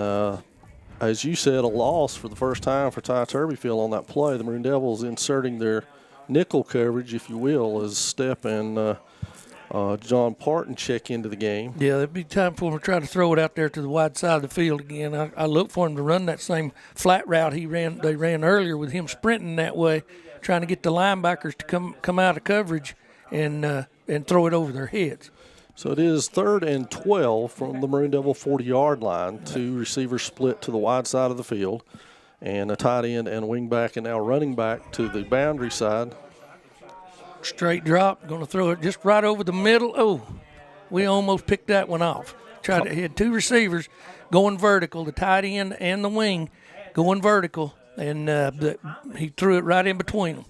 as you said, a loss for the first time for Ty Turbyfield on that play. The Maroon Devils inserting their nickel coverage, if you will, as Stepp and John Parton check into the game. Yeah, it'd be time for him to try to throw it out there to the wide side of the field again. I look for him to run that same flat route they ran earlier with him sprinting that way, trying to get the linebackers to come out of coverage and throw it over their heads. So it is 3rd and 12 from the Maroon Devil 40-yard line. 2 receivers split to the wide side of the field, and a tight end and a wing back, and now running back to the boundary side. Straight drop, going to throw it just right over the middle. Oh, we almost picked that one off. He had 2 receivers going vertical, the tight end and the wing going vertical, and he threw it right in between them.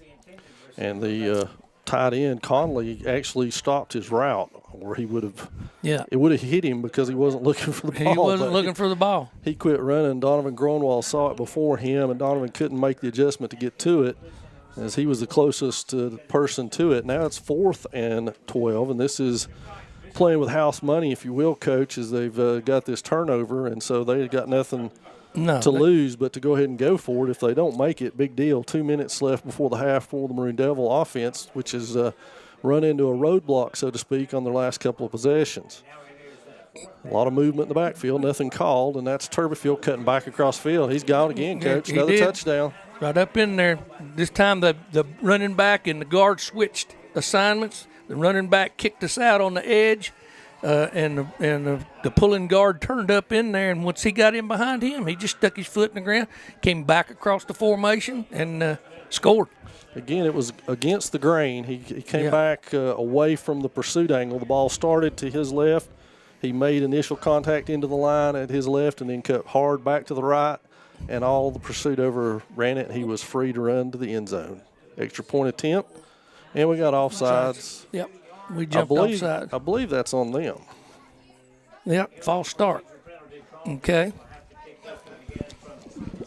And the tight end, Conley, actually stopped his route, or he would have. Yeah. It would have hit him because he wasn't looking for the ball. He wasn't looking for the ball. He quit running. Donovan Gronwall saw it before him, and Donovan couldn't make the adjustment to get to it, as he was the closest person to it. Now it's 4th and 12, and this is playing with house money, if you will, Coach, as they've got this turnover, and so they've got nothing to lose but to go ahead and go for it. If they don't make it, big deal. 2 minutes left before the half for the Maroon Devil offense, which has run into a roadblock, so to speak, on their last couple of possessions. A lot of movement in the backfield, nothing called, and that's Turbyfield cutting back across field. He's gone again, Coach. Another touchdown. Right up in there. This time the running back and the guard switched assignments. The running back kicked us out on the edge, and the pulling guard turned up in there, and once he got in behind him, he just stuck his foot in the ground, came back across the formation, and scored. Again, it was against the grain. He came back away from the pursuit angle. The ball started to his left. He made initial contact into the line at his left and then cut hard back to the right, and all the pursuit overran it. He was free to run to the end zone. Extra point attempt, and we got offsides. Yep, we jumped offside. I believe that's on them. Yep, false start. Okay.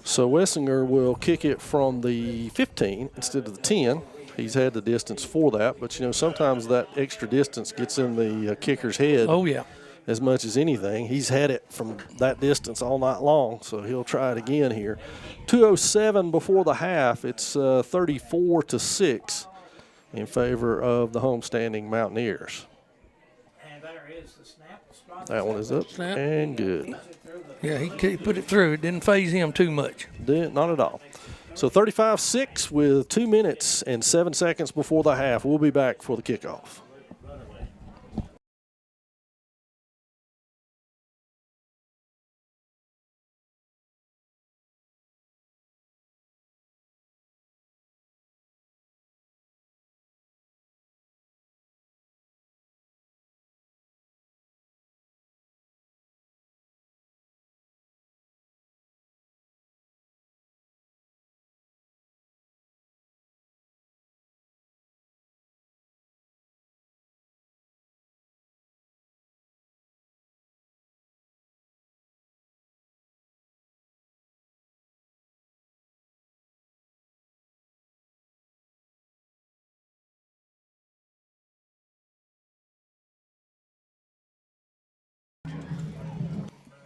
So Wessinger will kick it from the 15 instead of the 10. He's had the distance for that, but, sometimes that extra distance gets in the kicker's head. Oh, yeah. As much as anything. He's had it from that distance all night long, so he'll try it again here. 2:07 before the half. It's 34-6 in favor of the homestanding Mountaineers. That one is up and good. Yeah, he put it through. It didn't faze him too much. Not at all. So 35-6 with 2 minutes and 7 seconds before the half. We'll be back for the kickoff.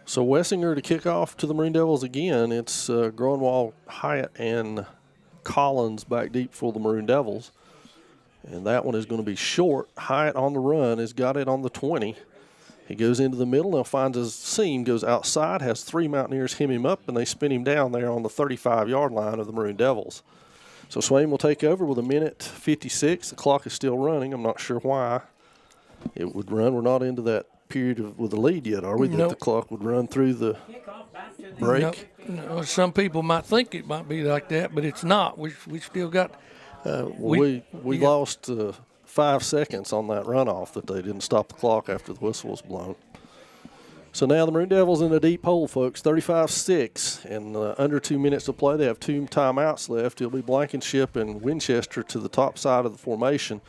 So Wessinger to kick off to the Maroon Devils again. It's Gronwall, Hyatt, and Collins back deep for the Maroon Devils. And that one is going to be short. Hyatt on the run has got it on the 20. He goes into the middle, now finds his seam, goes outside, has 3 Mountaineers hem him up, and they spin him down there on the 35-yard line of the Maroon Devils. So Swain will take over with 1:56. The clock is still running. I'm not sure why it would run. We're not into that period with the lead yet, are we? Nope. That the clock would run through the break? No, some people might think it might be like that, but it's not. We still got we lost 5 seconds on that runoff that they didn't stop the clock after the whistle was blown. So now the Maroon Devils in a deep hole, folks, 35-6, and under 2 minutes to play. They have 2 timeouts left. It'll be Blankenship and Winchester to the top side of the formation.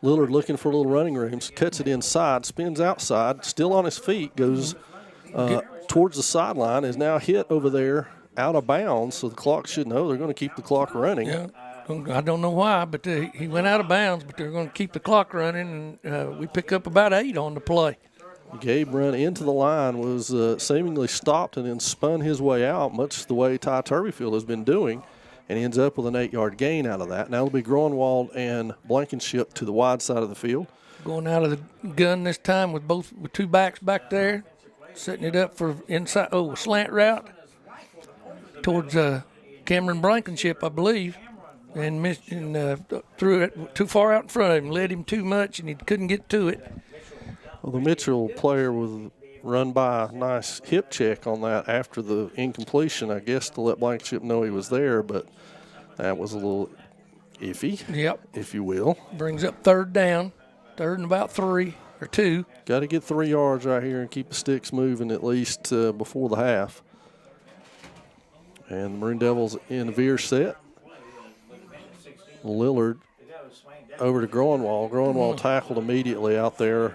Lillard looking for a little running room, cuts it inside, spins outside, still on his feet, goes towards the sideline, is now hit over there out of bounds, so the clock should know they're going to keep the clock running. Yeah. I don't know why, but he went out of bounds, but they're going to keep the clock running, and we pick up about 8 on the play. Gabe run into the line, was seemingly stopped and then spun his way out, much the way Ty Turbyfield has been doing, and he ends up with an 8-yard gain out of that. Now it'll be Groenewald and Blankenship to the wide side of the field. Going out of the gun this time with 2 backs back there, setting it up for inside. Oh, a slant route towards Cameron Blankenship, I believe, and threw it too far out in front of him, led him too much, and he couldn't get to it. Well, the Mitchell player was run by a nice hip check on that after the incompletion, I guess, to let Blankenship know he was there, but that was a little iffy, if you will. Brings up 3rd down, 3rd and about 3 or 2. Got to get 3 yards right here and keep the sticks moving at least before the half. And the Maroon Devils in the veer set. Lillard over to Groenewald. Groenewald tackled immediately out there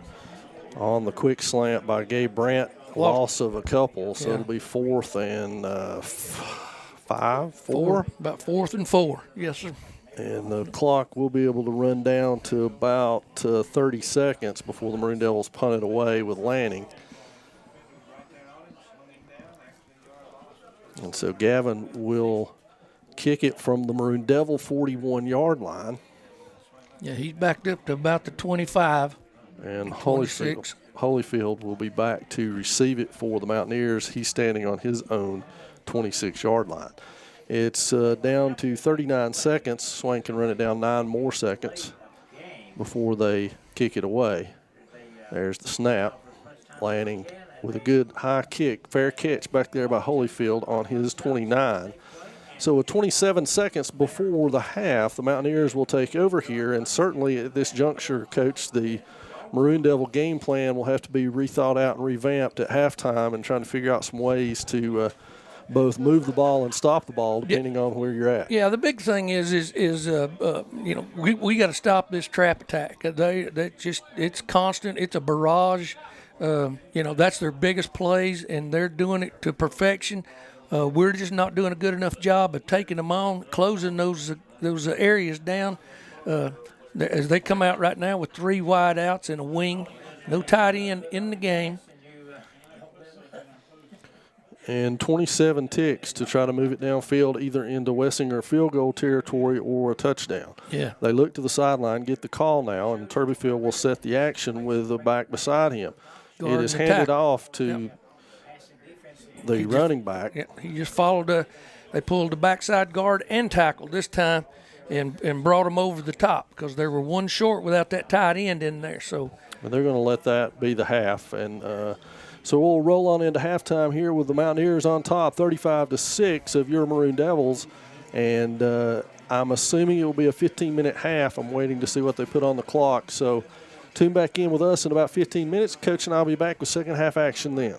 on the quick slant by Gabe Brandt. Loss of a couple, so it'll be 4th and 4. About 4th and 4, yes, sir. And the clock will be able to run down to about 30 seconds before the Maroon Devils punt it away with Lanning. And so Gavin will kick it from the Maroon Devil 41-yard line. Yeah, he's backed up to about the 25. And Holyfield will be back to receive it for the Mountaineers. He's standing on his own 26-yard line. It's down to 39 seconds. Swain can run it down 9 more seconds before they kick it away. There's the snap. Lanning with a good high kick, fair catch back there by Holyfield on his 29. So with 27 seconds before the half, the Mountaineers will take over here, and certainly at this juncture, Coach, the Maroon Devil game plan will have to be rethought out and revamped at halftime and trying to figure out some ways to both move the ball and stop the ball depending on where you're at. Yeah, the big thing is we got to stop this trap attack. It's constant. It's a barrage. That's their biggest plays, and they're doing it to perfection. We're just not doing a good enough job of taking them on, closing those areas down. As they come out right now with 3 wide outs and a wing, no tight end in the game. And 27 ticks to try to move it downfield either into Wessinger field goal territory or a touchdown. Yeah. They look to the sideline, get the call now, and Turbyfield will set the action with the back beside him. It is handed off to the running back. Yeah, he just followed. They pulled the backside guard and tackled this time and brought him over the top because they were 1 short without that tight end in there. So they're going to let that be the half. And so we'll roll on into halftime here with the Mountaineers on top, 35-6 of your Maroon Devils. And I'm assuming it will be a 15-minute half. I'm waiting to see what they put on the clock. So tune back in with us in about 15 minutes. Coach and I will be back with second half action then.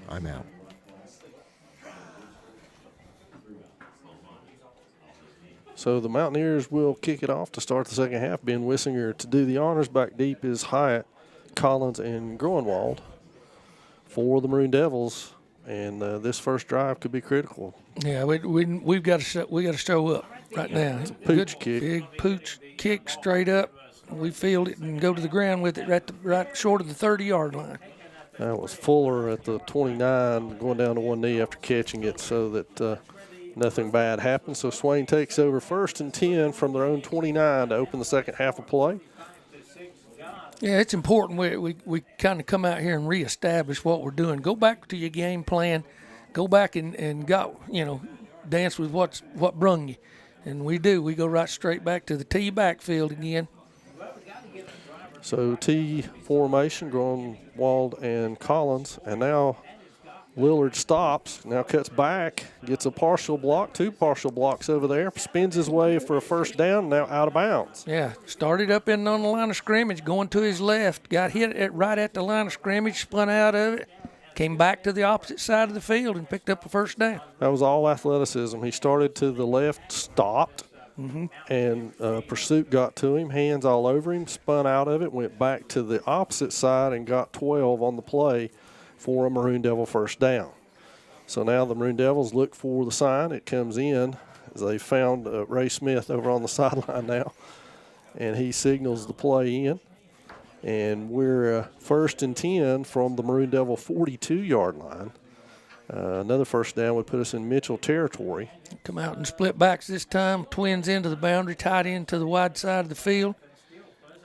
I'm out. So the Mountaineers will kick it off to start the second half. Ben Wissinger to do the honors. Back deep is Hyatt, Collins, and Groenwald for the Maroon Devils. And this first drive could be critical. Yeah, we've got to show up right now. It's a pooch kick. Big pooch kick straight up. We field it and go to the ground with it right short of the 30-yard line. That was Fuller at the 29 going down to one knee after catching it so that nothing bad happened. So Swain takes over 1st and 10 from their own 29 to open the second half of play. Yeah, it's important we kind of come out here and reestablish what we're doing. Go back to your game plan. Go back and dance with what brung you. And we do. We go right straight back to the T backfield again. So T formation, Groenwald and Collins. And now Lillard stops, now cuts back, gets a partial block, 2 partial blocks over there, spins his way for a first down, now out of bounds. Yeah, started up in on the line of scrimmage, going to his left, got hit right at the line of scrimmage, spun out of it, came back to the opposite side of the field and picked up a first down. That was all athleticism. He started to the left, stopped, and pursuit got to him, hands all over him, spun out of it, went back to the opposite side and got 12 on the play for a Maroon Devil first down. So now the Maroon Devils look for the sign. It comes in as they found Ray Smith over on the sideline now, and he signals the play in. And we're 1st and 10 from the Maroon Devil 42-yard line. Another first down would put us in Mitchell territory. Come out and split backs this time. Twins into the boundary, tight end to the wide side of the field.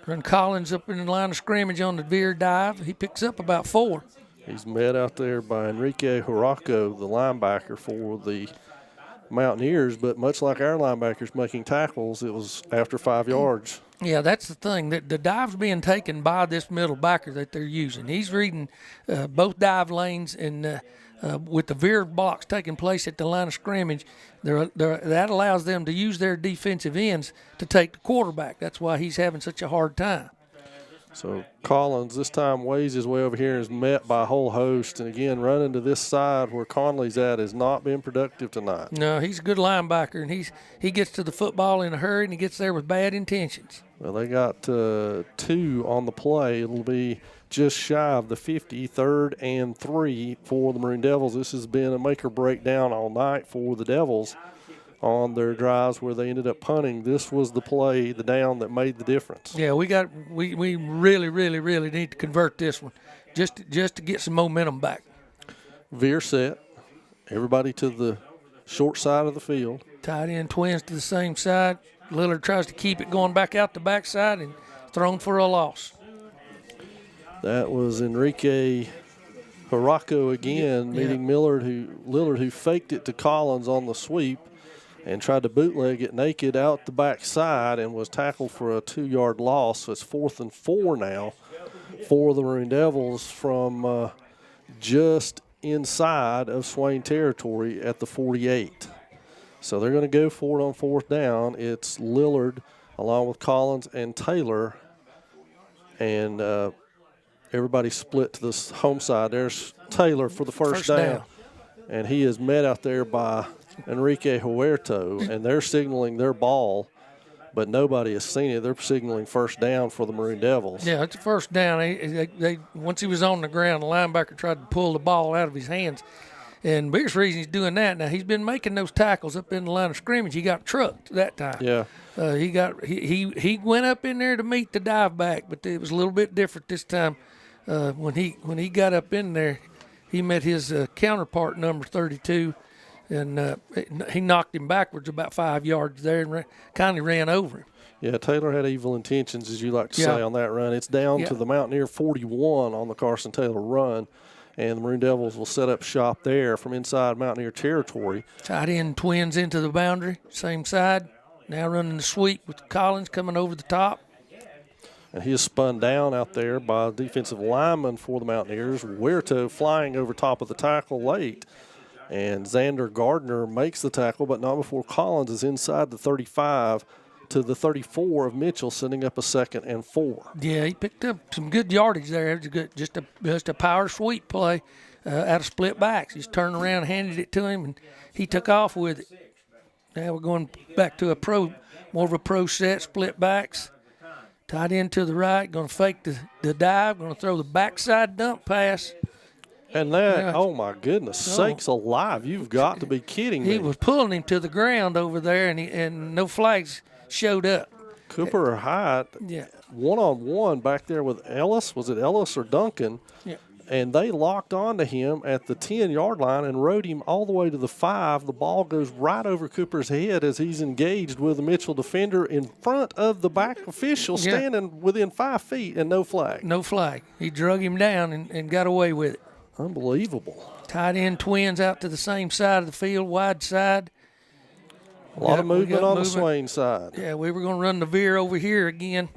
Run Collins up in the line of scrimmage on the veer dive. He picks up about 4. He's met out there by Enrique Huraco, the linebacker for the Mountaineers, but much like our linebackers making tackles, it was after 5 yards. Yeah, that's the thing. The dive's being taken by this middle backer that they're using. He's reading both dive lanes, and with the veer blocks taking place at the line of scrimmage, that allows them to use their defensive ends to take the quarterback. That's why he's having such a hard time. So Collins this time weighs his way over here and is met by a whole host. And, again, running to this side where Conley's at has not been productive tonight. No, he's a good linebacker, and he gets to the football in a hurry, and he gets there with bad intentions. Well, they got 2 on the play. It'll be just shy of the 50, 3rd and 3 for the Maroon Devils. This has been a make-or-break down all night for the Devils on their drives where they ended up punting. This was the play, the down that made the difference. Yeah, we really, really, really need to convert this one just to get some momentum back. Veer set. Everybody to the short side of the field. Tight end twins to the same side. Lillard tries to keep it going back out the backside and thrown for a loss. That was Enrique Huraco again, meeting Lillard, who faked it to Collins on the sweep and tried to bootleg it naked out the backside and was tackled for a 2-yard loss. So it's 4th and 4 now for the Maroon Devils from just inside of Swain territory at the 48. So they're going to go for it on 4th down. It's Lillard along with Collins and Taylor. And everybody split to the home side. There's Taylor for the first down. And he is met out there by Enrique Huerto, and they're signaling their ball, but nobody has seen it. They're signaling first down for the Maroon Devils. Yeah, it's a first down. They once he was on the ground, the linebacker tried to pull the ball out of his hands. And the biggest reason he's doing that, now he's been making those tackles up in the line of scrimmage. He got trucked that time. Yeah. He went up in there to meet the dive back, but it was a little bit different this time. When he got up in there, he met his counterpart, number 32, and he knocked him backwards about 5 yards there and kind of ran over him. Yeah, Taylor had evil intentions, as you like to say, on that run. It's down to the Mountaineer 41 on the Carson Taylor run, and the Maroon Devils will set up shop there from inside Mountaineer territory. Tight end twins into the boundary, same side. Now running the sweep with Collins coming over the top. And he is spun down out there by a defensive lineman for the Mountaineers. Huerto flying over top of the tackle late. And Xander Gardner makes the tackle, but not before Collins is inside the 35 to the 34 of Mitchell, setting up a 2nd and 4. Yeah, he picked up some good yardage there. It was just a power sweep play. out of split backs. He's turned around, handed it to him, and he took off with it. Now we're going back to more of a pro set, split backs. Tight end to the right, going to fake the dive, going to throw the backside dump pass. And that, oh my goodness, sakes alive! You've got to be kidding me. He was pulling him to the ground over there, and no flags showed up. Cooper Hyatt, one-on-one back there with Ellis. Was it Ellis or Duncan? Yeah. And they locked onto him at the 10-yard line and rode him all the way to the 5. The ball goes right over Cooper's head as he's engaged with the Mitchell defender in front of the back official standing within 5 feet and no flag. No flag. He drug him down and got away with it. Unbelievable. Tight end twins out to the same side of the field, wide side. A lot of movement on the Swain side. Yeah, we were going to run the veer over here again.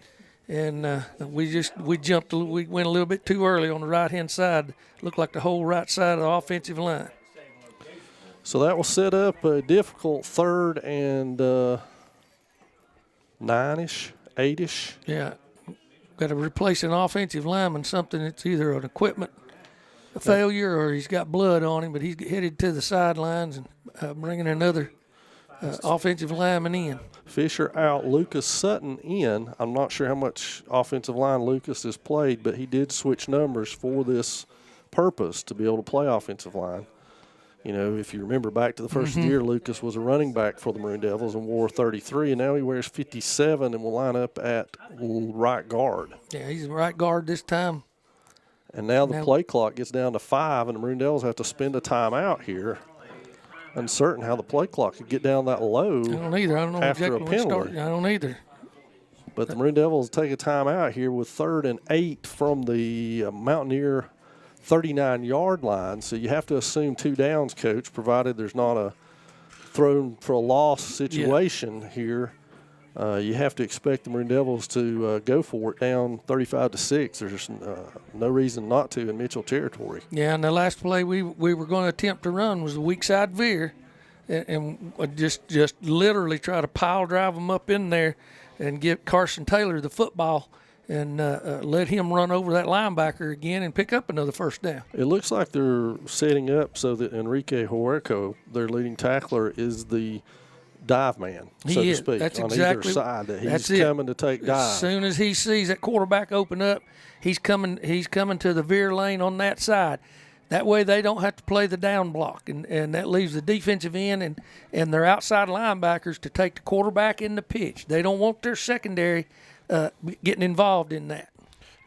And we went a little bit too early on the right-hand side. Looked like the whole right side of the offensive line. So that will set up a difficult 3rd and 9-ish, 8-ish. Yeah, got to replace an offensive lineman, something that's either an equipment failure or he's got blood on him, but he's headed to the sidelines and bringing another offensive lineman in. Fisher out, Lucas Sutton in. I'm not sure how much offensive line Lucas has played, but he did switch numbers for this purpose to be able to play offensive line. You know, if you remember back to the first year, Lucas was a running back for the Maroon Devils and wore 33, and now he wears 57 and will line up at right guard. Yeah, he's right guard this time. And now the play clock gets down to 5, and the Maroon Devils have to spend a timeout here. Uncertain how the play clock could get down that low. I don't either. I don't know after exactly a when it penalty. started. I don't either. But the Maroon Devils take a timeout here with 3rd and 8 from the Mountaineer 39-yard line. So you have to assume 2 downs, Coach, provided there's not a thrown for a loss situation here. You have to expect the Maroon Devils to go for it down 35-6. There's no reason not to in Mitchell territory. Yeah, and the last play we were going to attempt to run was the weak side veer, and just literally try to pile drive them up in there and give Carson Taylor the football and let him run over that linebacker again and pick up another first down. It looks like they're setting up so that Enrique Huerco, their leading tackler, is the dive man, so to speak, That's on exactly, either side, that he's coming to take dive. As soon as he sees that quarterback open up, he's coming to the veer lane on that side. That way they don't have to play the down block, and that leaves the defensive end and their outside linebackers to take the quarterback in the pitch. They don't want their secondary getting involved in that.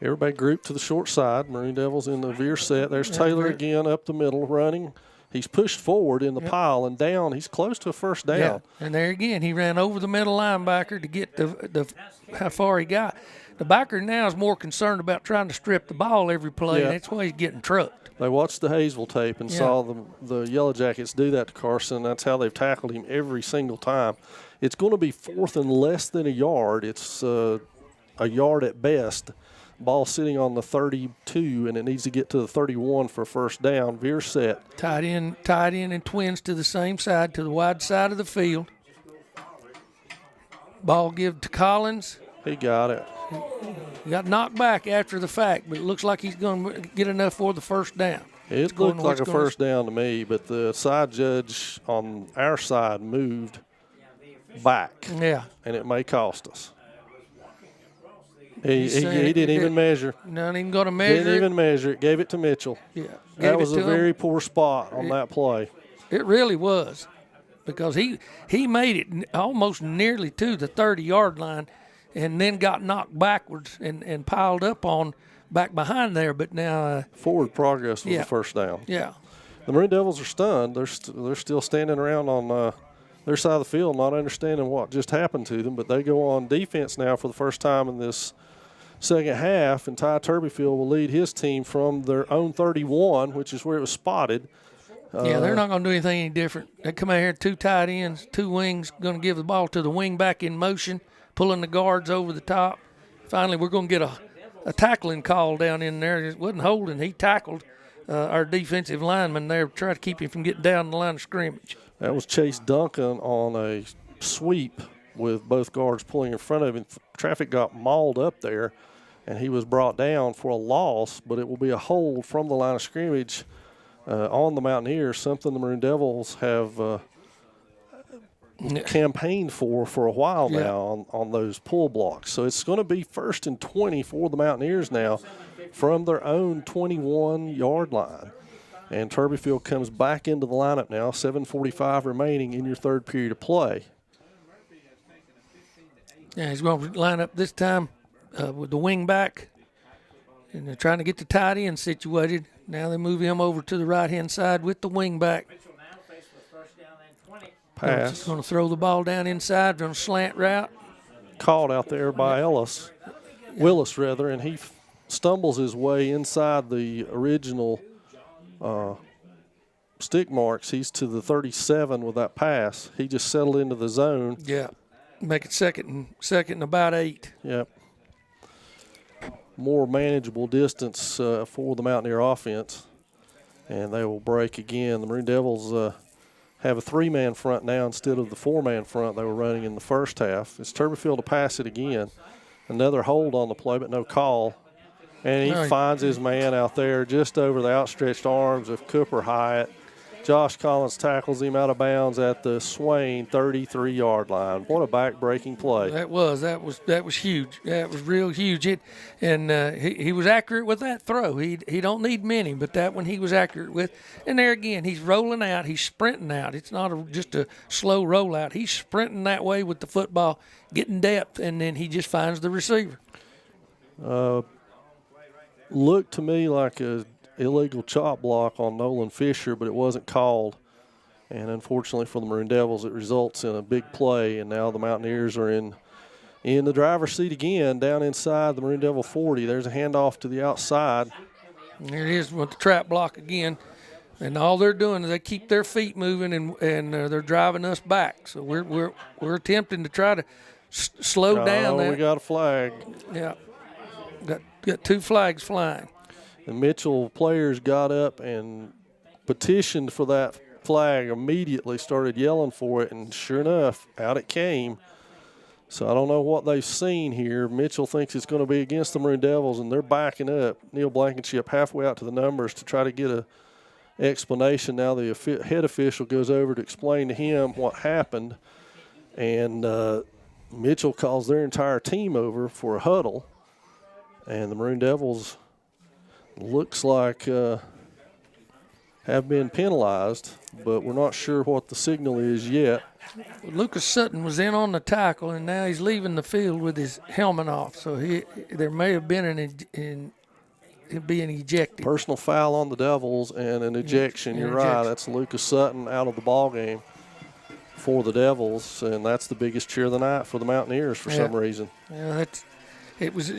Everybody grouped to the short side. Maroon Devils in the veer set. There's Taylor again up the middle running. He's pushed forward in the pile and down. He's close to a first down. Yeah. And there again, he ran over the middle linebacker to get the how far he got. The backer now is more concerned about trying to strip the ball every play, and that's why he's getting trucked. They watched the Hayesville tape and saw the Yellow Jackets do that to Carson. That's how they've tackled him every single time. It's going to be 4th and less than a yard. It's a yard at best. Ball sitting on the 32, and it needs to get to the 31 for first down. Veer set. Tight end and twins to the same side, to the wide side of the field. Ball give to Collins. He got it. He got knocked back after the fact, but it looks like he's going to get enough for the first down. It looked like a first down to me, but the side judge on our side moved back. Yeah. And it may cost us. He didn't even measure. Not even going to measure. Didn't even measure it. Gave it to Mitchell. Yeah. That was a very poor spot on that play. It really was, because he made it almost nearly to the 30-yard line and then got knocked backwards and piled up on back behind there. But now forward progress was the first down. Yeah. The Maroon Devils are stunned. They're still standing around on their side of the field, not understanding what just happened to them. But they go on defense now for the first time in this second half, and Ty Turbyfield will lead his team from their own 31, which is where it was spotted. Yeah, they're not going to do anything any different. They come out here, 2 tight ends, 2 wings, going to give the ball to the wing back in motion, pulling the guards over the top. Finally, we're going to get a tackling call down in there. It wasn't holding. He tackled our defensive lineman there, trying to keep him from getting down the line of scrimmage. That was Chase Duncan on a sweep with both guards pulling in front of him. Traffic got mauled up there, and he was brought down for a loss, but it will be a hold from the line of scrimmage on the Mountaineers, something the Maroon Devils have campaigned for a while now on those pull blocks. So it's going to be 1st and 20 for the Mountaineers now from their own 21-yard line. And Turbyfield comes back into the lineup now, 7:45 remaining in your third period of play. Yeah, he's going to line up this time with the wing back. And they're trying to get the tight end situated. Now they move him over to the right-hand side with the wing back. Pass. He's going to throw the ball down inside on a slant route. Called out there by Willis, and he stumbles his way inside the original stick marks. He's to the 37 with that pass. He just settled into the zone. Yeah, make it second and about 8. Yep. More manageable distance for the Mountaineer offense, and they will break again. The Maroon Devils have a 3-man front now instead of the 4-man front they were running in the first half. It's Turbyfield to pass it again. Another hold on the play, but no call. And he finds his man out there just over the outstretched arms of Cooper Hyatt. Josh Collins tackles him out of bounds at the Swain 33-yard line. What a back-breaking play. That was huge. That was real huge. He was accurate with that throw. He don't need many, but that one he was accurate with. And there again, he's rolling out. He's sprinting out. It's not just a slow rollout. He's sprinting that way with the football, getting depth, and then he just finds the receiver. Looked to me like a illegal chop block on Nolan Fisher, but it wasn't called. And unfortunately for the Maroon Devils, it results in a big play, and now the Mountaineers are in the driver's seat again, down inside the Maroon Devil 40. There's a handoff to the outside. And there it is with the trap block again. And all they're doing is they keep their feet moving, and they're driving us back. So we're attempting to try to slow down that. We got a flag. Yeah, got 2 flags flying. The Mitchell players got up and petitioned for that flag immediately, started yelling for it, and sure enough, out it came. So I don't know what they've seen here. Mitchell thinks it's going to be against the Maroon Devils, and they're backing up. Neil Blankenship halfway out to the numbers to try to get a explanation. Now the head official goes over to explain to him what happened, and Mitchell calls their entire team over for a huddle, and the Maroon Devils looks like have been penalized, but we're not sure what the signal is yet. Lucas Sutton was in on the tackle, and now he's leaving the field with his helmet off. So there may have been an ejected. Personal foul on the Devils and an ejection. You're right. That's Lucas Sutton out of the ball game for the Devils, and that's the biggest cheer of the night for the Mountaineers for some reason. Yeah, It was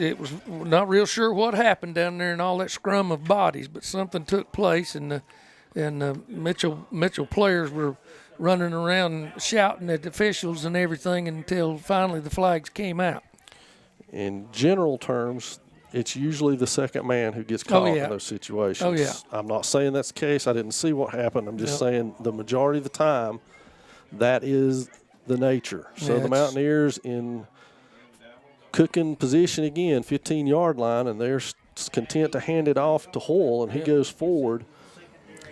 not real sure what happened down there in all that scrum of bodies, but something took place, and Mitchell players were running around shouting at the officials and everything until finally the flags came out. In general terms, it's usually the second man who gets caught in those situations. Oh, yeah. I'm not saying that's the case. I didn't see what happened. I'm just saying the majority of the time that is the nature. So the Mountaineers in cooking position again, 15-yard line, and they're content to hand it off to Hoyle, and he goes forward,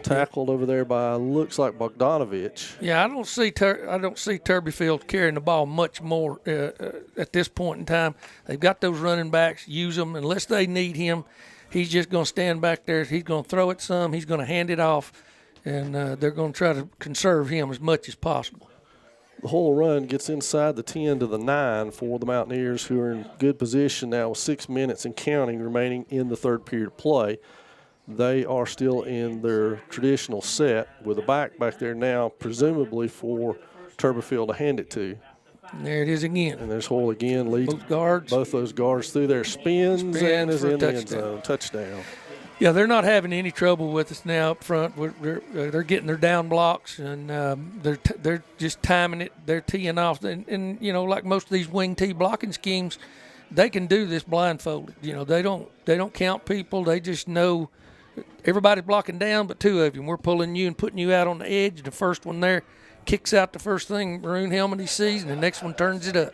tackled over there by looks like Bogdanovich. Yeah, I don't see Turbyfield carrying the ball much more at this point in time. They've got those running backs, use them unless they need him. He's just going to stand back there. He's going to throw it some. He's going to hand it off, and they're going to try to conserve him as much as possible. The whole run gets inside the 10 to the 9 for the Mountaineers, who are in good position now with 6 minutes and counting remaining in the third period of play. They are still in their traditional set with a back there now, presumably for Turbyfield to hand it to. And there it is again. And there's Hoyle again, leads both those guards through there, spins and is in the end zone. Touchdown. Yeah, they're not having any trouble with us now up front. They're getting their down blocks, and they're just timing it. They're teeing off, and you know, like most of these wing tee blocking schemes, they can do this blindfolded. You know, they don't count people. They just know everybody's blocking down, but 2 of you. We're pulling you and putting you out on the edge. The first one there kicks out the first thing maroon helmet he sees, and the next one turns it up.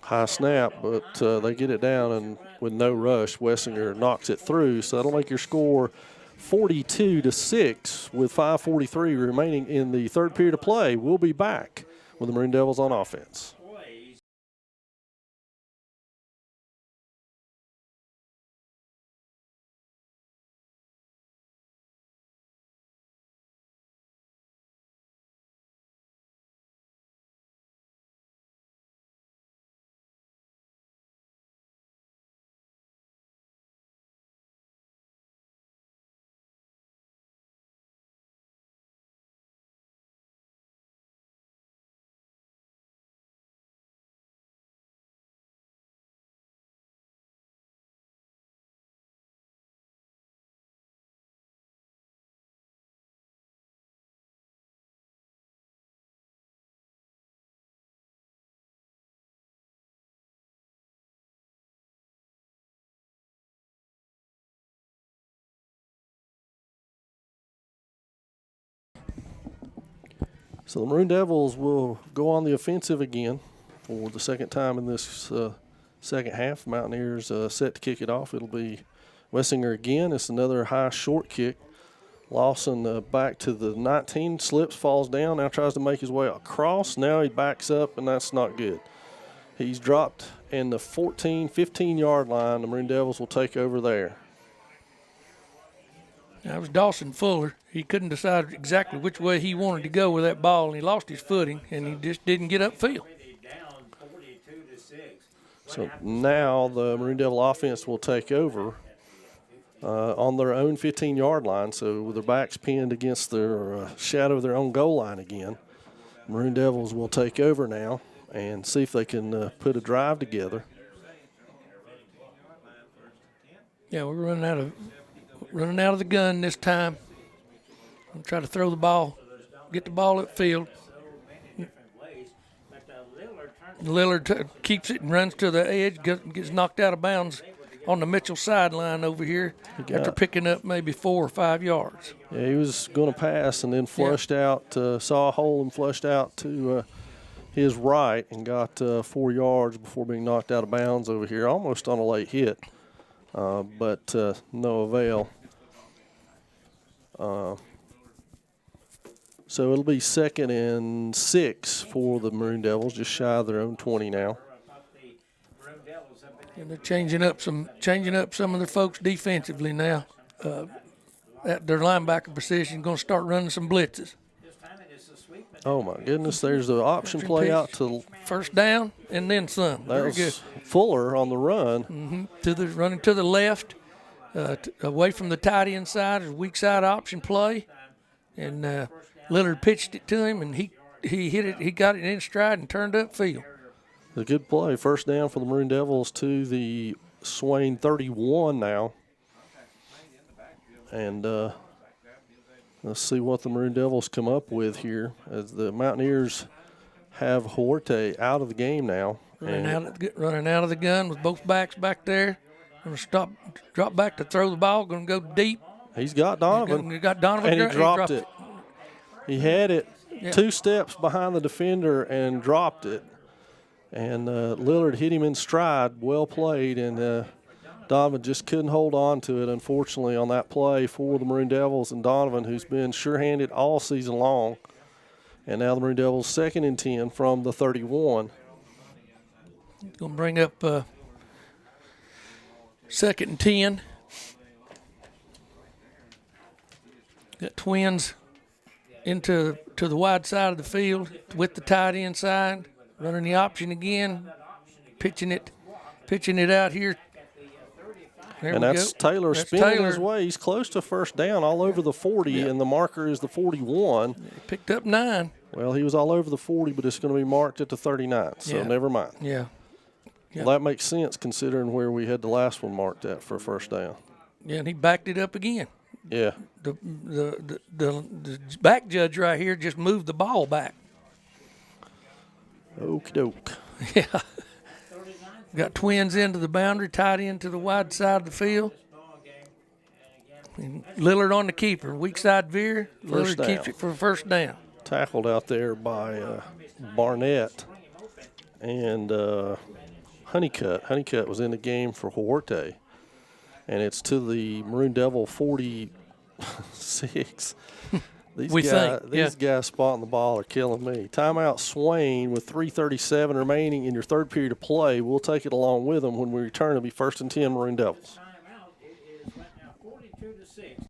High snap, but they get it down, and with no rush, Wessinger knocks it through. So that'll make your score 42-6 with 5:43 remaining in the third period of play. We'll be back with the Maroon Devils on offense. So the Maroon Devils will go on the offensive again for the second time in this second half. Mountaineers set to kick it off. It'll be Wessinger again. It's another high short kick. Lawson back to the 19, slips, falls down, now tries to make his way across. Now he backs up, and that's not good. He's dropped in the 14, 15-yard line. The Maroon Devils will take over there. That was Dawson Fuller. He couldn't decide exactly which way he wanted to go with that ball, and he lost his footing, and he just didn't get upfield. So now the Maroon Devil offense will take over on their own 15-yard line. So with their backs pinned against their shadow of their own goal line again, Maroon Devils will take over now and see if they can put a drive together. Yeah, we're running out of the gun this time. I'm trying to throw the ball, get the ball upfield. Lillard keeps it and runs to the edge, gets knocked out of bounds on the Mitchell sideline over here after picking up maybe 4 or 5 yards. Yeah, he was going to pass and then flushed out, saw a hole and flushed out to his right and got 4 yards before being knocked out of bounds over here, almost on a late hit, but no avail. So it'll be 2nd and 6 for the Maroon Devils, just shy of their own 20 now. And they're changing up some of their folks defensively now. At their linebacker position, going to start running some blitzes. Oh my goodness! There's the option play out to first down and then some. Very good. Fuller on the run. Running to the left, away from the tight end side is weak side option play, and Lillard pitched it to him, and he hit it. He got it in stride and turned upfield. A good play. First down for the Maroon Devils to the Swain 31 now. And let's see what the Maroon Devils come up with here as the Mountaineers have Huarte out of the game now. Running out of the gun with both backs back there. Going to drop back to throw the ball. Going to go deep. He's got Donovan. He got Donovan. And he dropped it. He had it 2 steps behind the defender and dropped it. And Lillard hit him in stride. Well played. And Donovan just couldn't hold on to it, unfortunately, on that play for the Maroon Devils. And Donovan, who's been sure-handed all season long. And now the Maroon Devils 2nd and 10 from the 31. Going to bring up 2nd and 10. Got Twins into the wide side of the field with the tight end side. Running the option again, pitching it out here. And that's Taylor spinning his way. He's close to first down, all over the 40, and the marker is the 41. He picked up 9. Well, he was all over the 40, but it's going to be marked at the 39, so never mind. Yeah. Well, that makes sense considering where we had the last one marked at for first down. Yeah, and he backed it up again. Yeah. The back judge right here just moved the ball back. Okie doke. Yeah. Got Twins into the boundary, tied into the wide side of the field. And Lillard on the keeper. Weak side veer. Lillard keeps it for first down. Tackled out there by Barnett and Honeycutt. Honeycutt was in the game for Huarte. And it's to the Maroon Devil 40 6. These guys spotting the ball are killing me. Timeout Swain with 3:37 remaining in your third period of play. We'll take it along with them when we return. It'll be 1st and 10 Maroon Devils. Timeout. It is right now 42-6.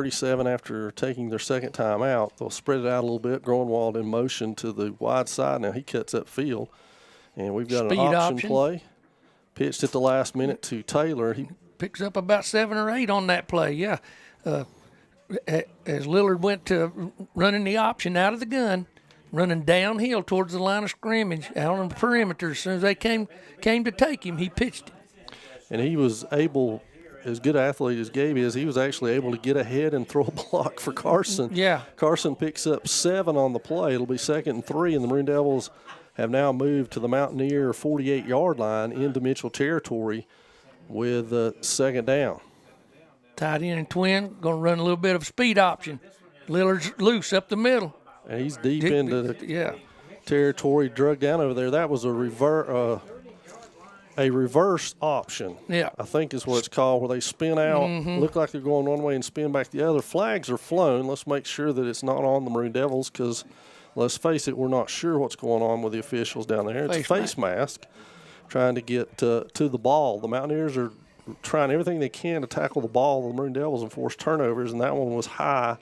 After taking their second time out, they'll spread it out a little bit. Groenwald in motion to the wide side. Now he cuts up field, and we've got Speed an option option play. Pitched at the last minute to Taylor. He picks up about 7 or 8 on that play. Yeah, as Lillard went to running the option out of the gun, running downhill towards the line of scrimmage, out on the perimeter. As soon as they came to take him, he pitched it. And he was able, as good athlete as Gabe is, he was actually able to get ahead and throw a block for Carson. Yeah. Carson picks up 7 on the play. It'll be 2nd and 3, and the Maroon Devils have now moved to the Mountaineer 48-yard line into Mitchell territory with 2nd down. Tight end and twin, going to run a little bit of speed option. Lillard's loose up the middle. And he's deep into the Yeah. territory, drug down over there. That was a reverse option. Yeah. I think is what it's called, where they spin out, look like they're going one way and spin back the other. Flags are flown. Let's make sure that it's not on the Maroon Devils because, let's face it, we're not sure what's going on with the officials down there. It's a face mask trying to get to the ball. The Mountaineers are trying everything they can to tackle the ball. The Maroon Devils and force turnovers, and that one was high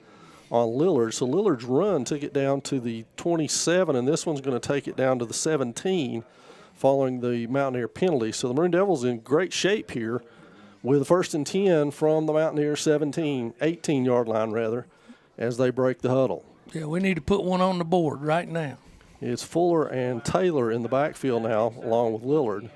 on Lillard. So Lillard's run took it down to the 27, and this one's going to take it down to the 17 following the Mountaineer penalty. So the Maroon Devils in great shape here with 1st and 10 from the Mountaineer 18-yard line rather, as they break the huddle. Yeah, we need to put one on the board right now. It's Fuller and Taylor in the backfield now, along with Lillard.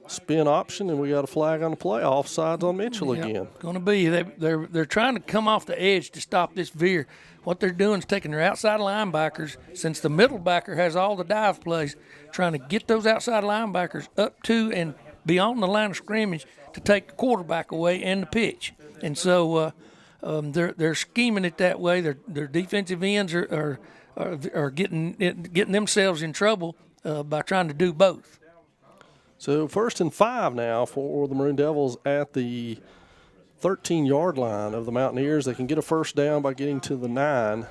Spin option, and we got a flag on the play. Offsides on Mitchell again. Going to be. They're trying to come off the edge to stop this veer. What they're doing is taking their outside linebackers, since the middle backer has all the dive plays, trying to get those outside linebackers up to and beyond the line of scrimmage to take the quarterback away and the pitch. And so they're scheming it that way. Their defensive ends are getting themselves in trouble by trying to do both. So 1st and 5 now for the Maroon Devils at the 13-yard line of the Mountaineers. They can get a first down by getting to the 9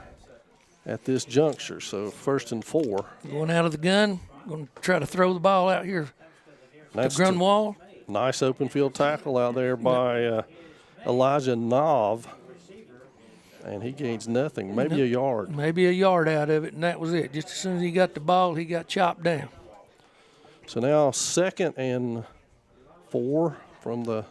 at this juncture. So 1st and 4. Going out of the gun, going to try to throw the ball out here to Grunwald. Nice open field tackle out there by Elijah Nov. And he gains nothing, maybe a yard. Maybe a yard out of it, and that was it. Just as soon as he got the ball, he got chopped down. So now 2nd and 4 from the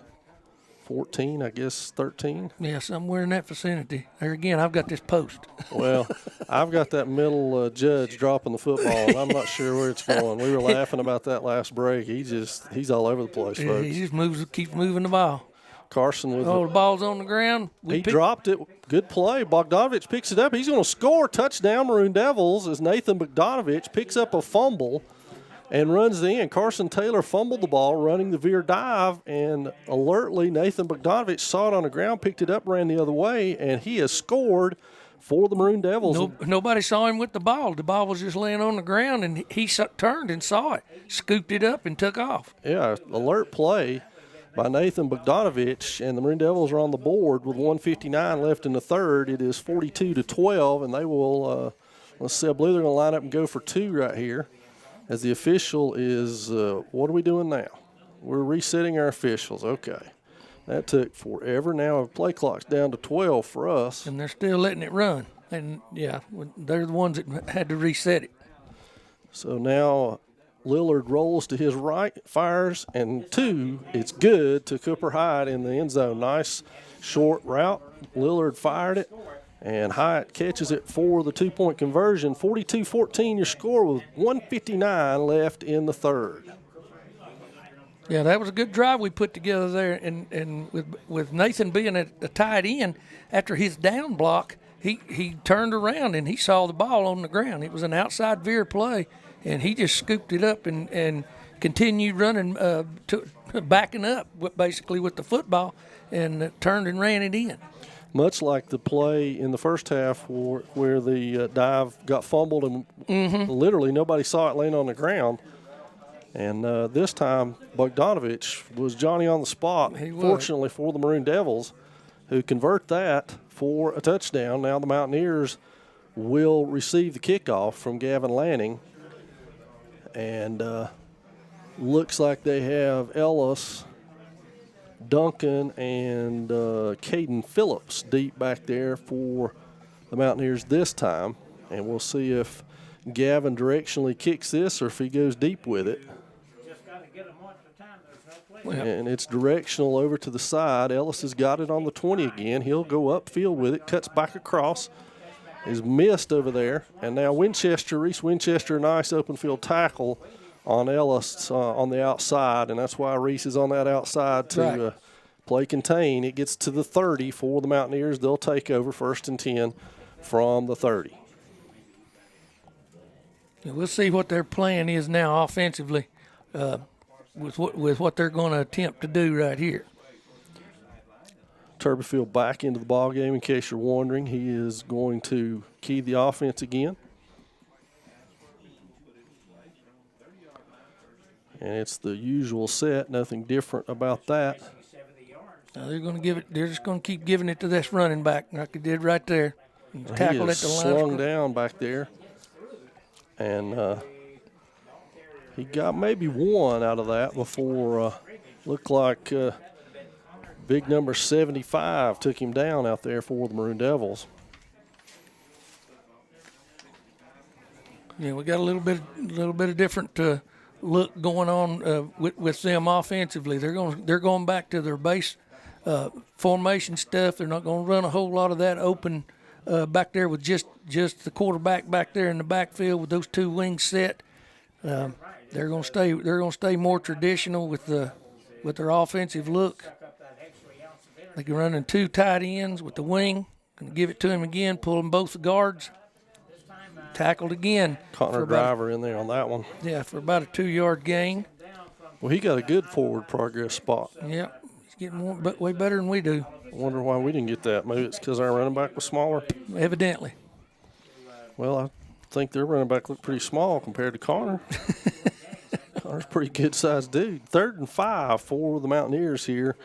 14, I guess 13. Yeah, somewhere in that vicinity. There again, I've got this post. Well, I've got that middle judge dropping the football, and I'm not sure where it's going. We were laughing about that last break. He's all over the place, folks. He just keeps moving the ball. Carson with the ball's on the ground. He dropped it. Good play. Bogdanovich picks it up. He's going to score. Touchdown, Maroon Devils, as Nathan Bogdanovich picks up a fumble and runs in. Carson Taylor fumbled the ball, running the veer dive, and alertly Nathan Bogdanovich saw it on the ground, picked it up, ran the other way, and he has scored for the Maroon Devils. Nobody saw him with the ball. The ball was just laying on the ground, and he turned and saw it, scooped it up, and took off. Yeah, alert play by Nathan Bogdanovich, and the Maroon Devils are on the board with 1:59 left in the third. It is 42-12, and they will, let's see, I believe they're going to line up and go for 2 right here. As the official is, what are we doing now? We're resetting our officials. Okay. That took forever. Now the play clock's down to 12 for us. And they're still letting it run. And, yeah, they're the ones that had to reset it. So now Lillard rolls to his right, fires, and 2. It's good to Cooper Hyatt in the end zone. Nice short route. Lillard fired it, and Hyatt catches it for the 2-point conversion. 42-14 your score with 1:59 left in the third. Yeah, that was a good drive we put together there. And with Nathan being a tight end, after his down block, he turned around and he saw the ball on the ground. It was an outside veer play, and he just scooped it up and continued running, backing up basically with the football, and turned and ran it in. Much like the play in the first half where the dive got fumbled and literally nobody saw it laying on the ground. And this time, Bogdanovich was Johnny on the spot, fortunately for the Maroon Devils, who convert that for a touchdown. Now the Mountaineers will receive the kickoff from Gavin Lanning. And looks like they have Ellis, Duncan, and Caden Phillips deep back there for the Mountaineers this time. And we'll see if Gavin directionally kicks this or if he goes deep with it. And it's directional over to the side. Ellis has got it on the 20 again. He'll go upfield with it, cuts back across, is missed over there. And now Reese Winchester, a nice open field tackle on Ellis on the outside, and that's why Reese is on that outside to play contain. It gets to the 30 for the Mountaineers. They'll take over 1st and 10 from the 30. We'll see what their plan is now offensively with what they're going to attempt to do right here. Turbyfield back into the ball game. In case you're wondering, he is going to key the offense again. And it's the usual set, nothing different about that. Now they're going to give it. They're just going to keep giving it to this running back, like they did right there. Tackle at the line. Slung down back there, and he got maybe one out of that before. Looked like big number 75 took him down out there for the Maroon Devils. Yeah, we got a little bit of different look going on with them offensively. They're going back to their base formation stuff. They're not going to run a whole lot of that open back there with just the quarterback back there in the backfield with those 2 wings set. They're going to stay more traditional with their offensive look. They can run in 2 tight ends with the wing. Going to give it to him again, pulling both the guards. Tackled again. Connor Driver in there on that one. Yeah, for about a 2-yard gain. Well, he got a good forward progress spot. Yeah, he's getting way better than we do. I wonder why we didn't get that. Maybe it's because our running back was smaller. Evidently. Well, I think their running back looked pretty small compared to Connor. Connor's a pretty good-sized dude. 3rd and 5 for the Mountaineers here.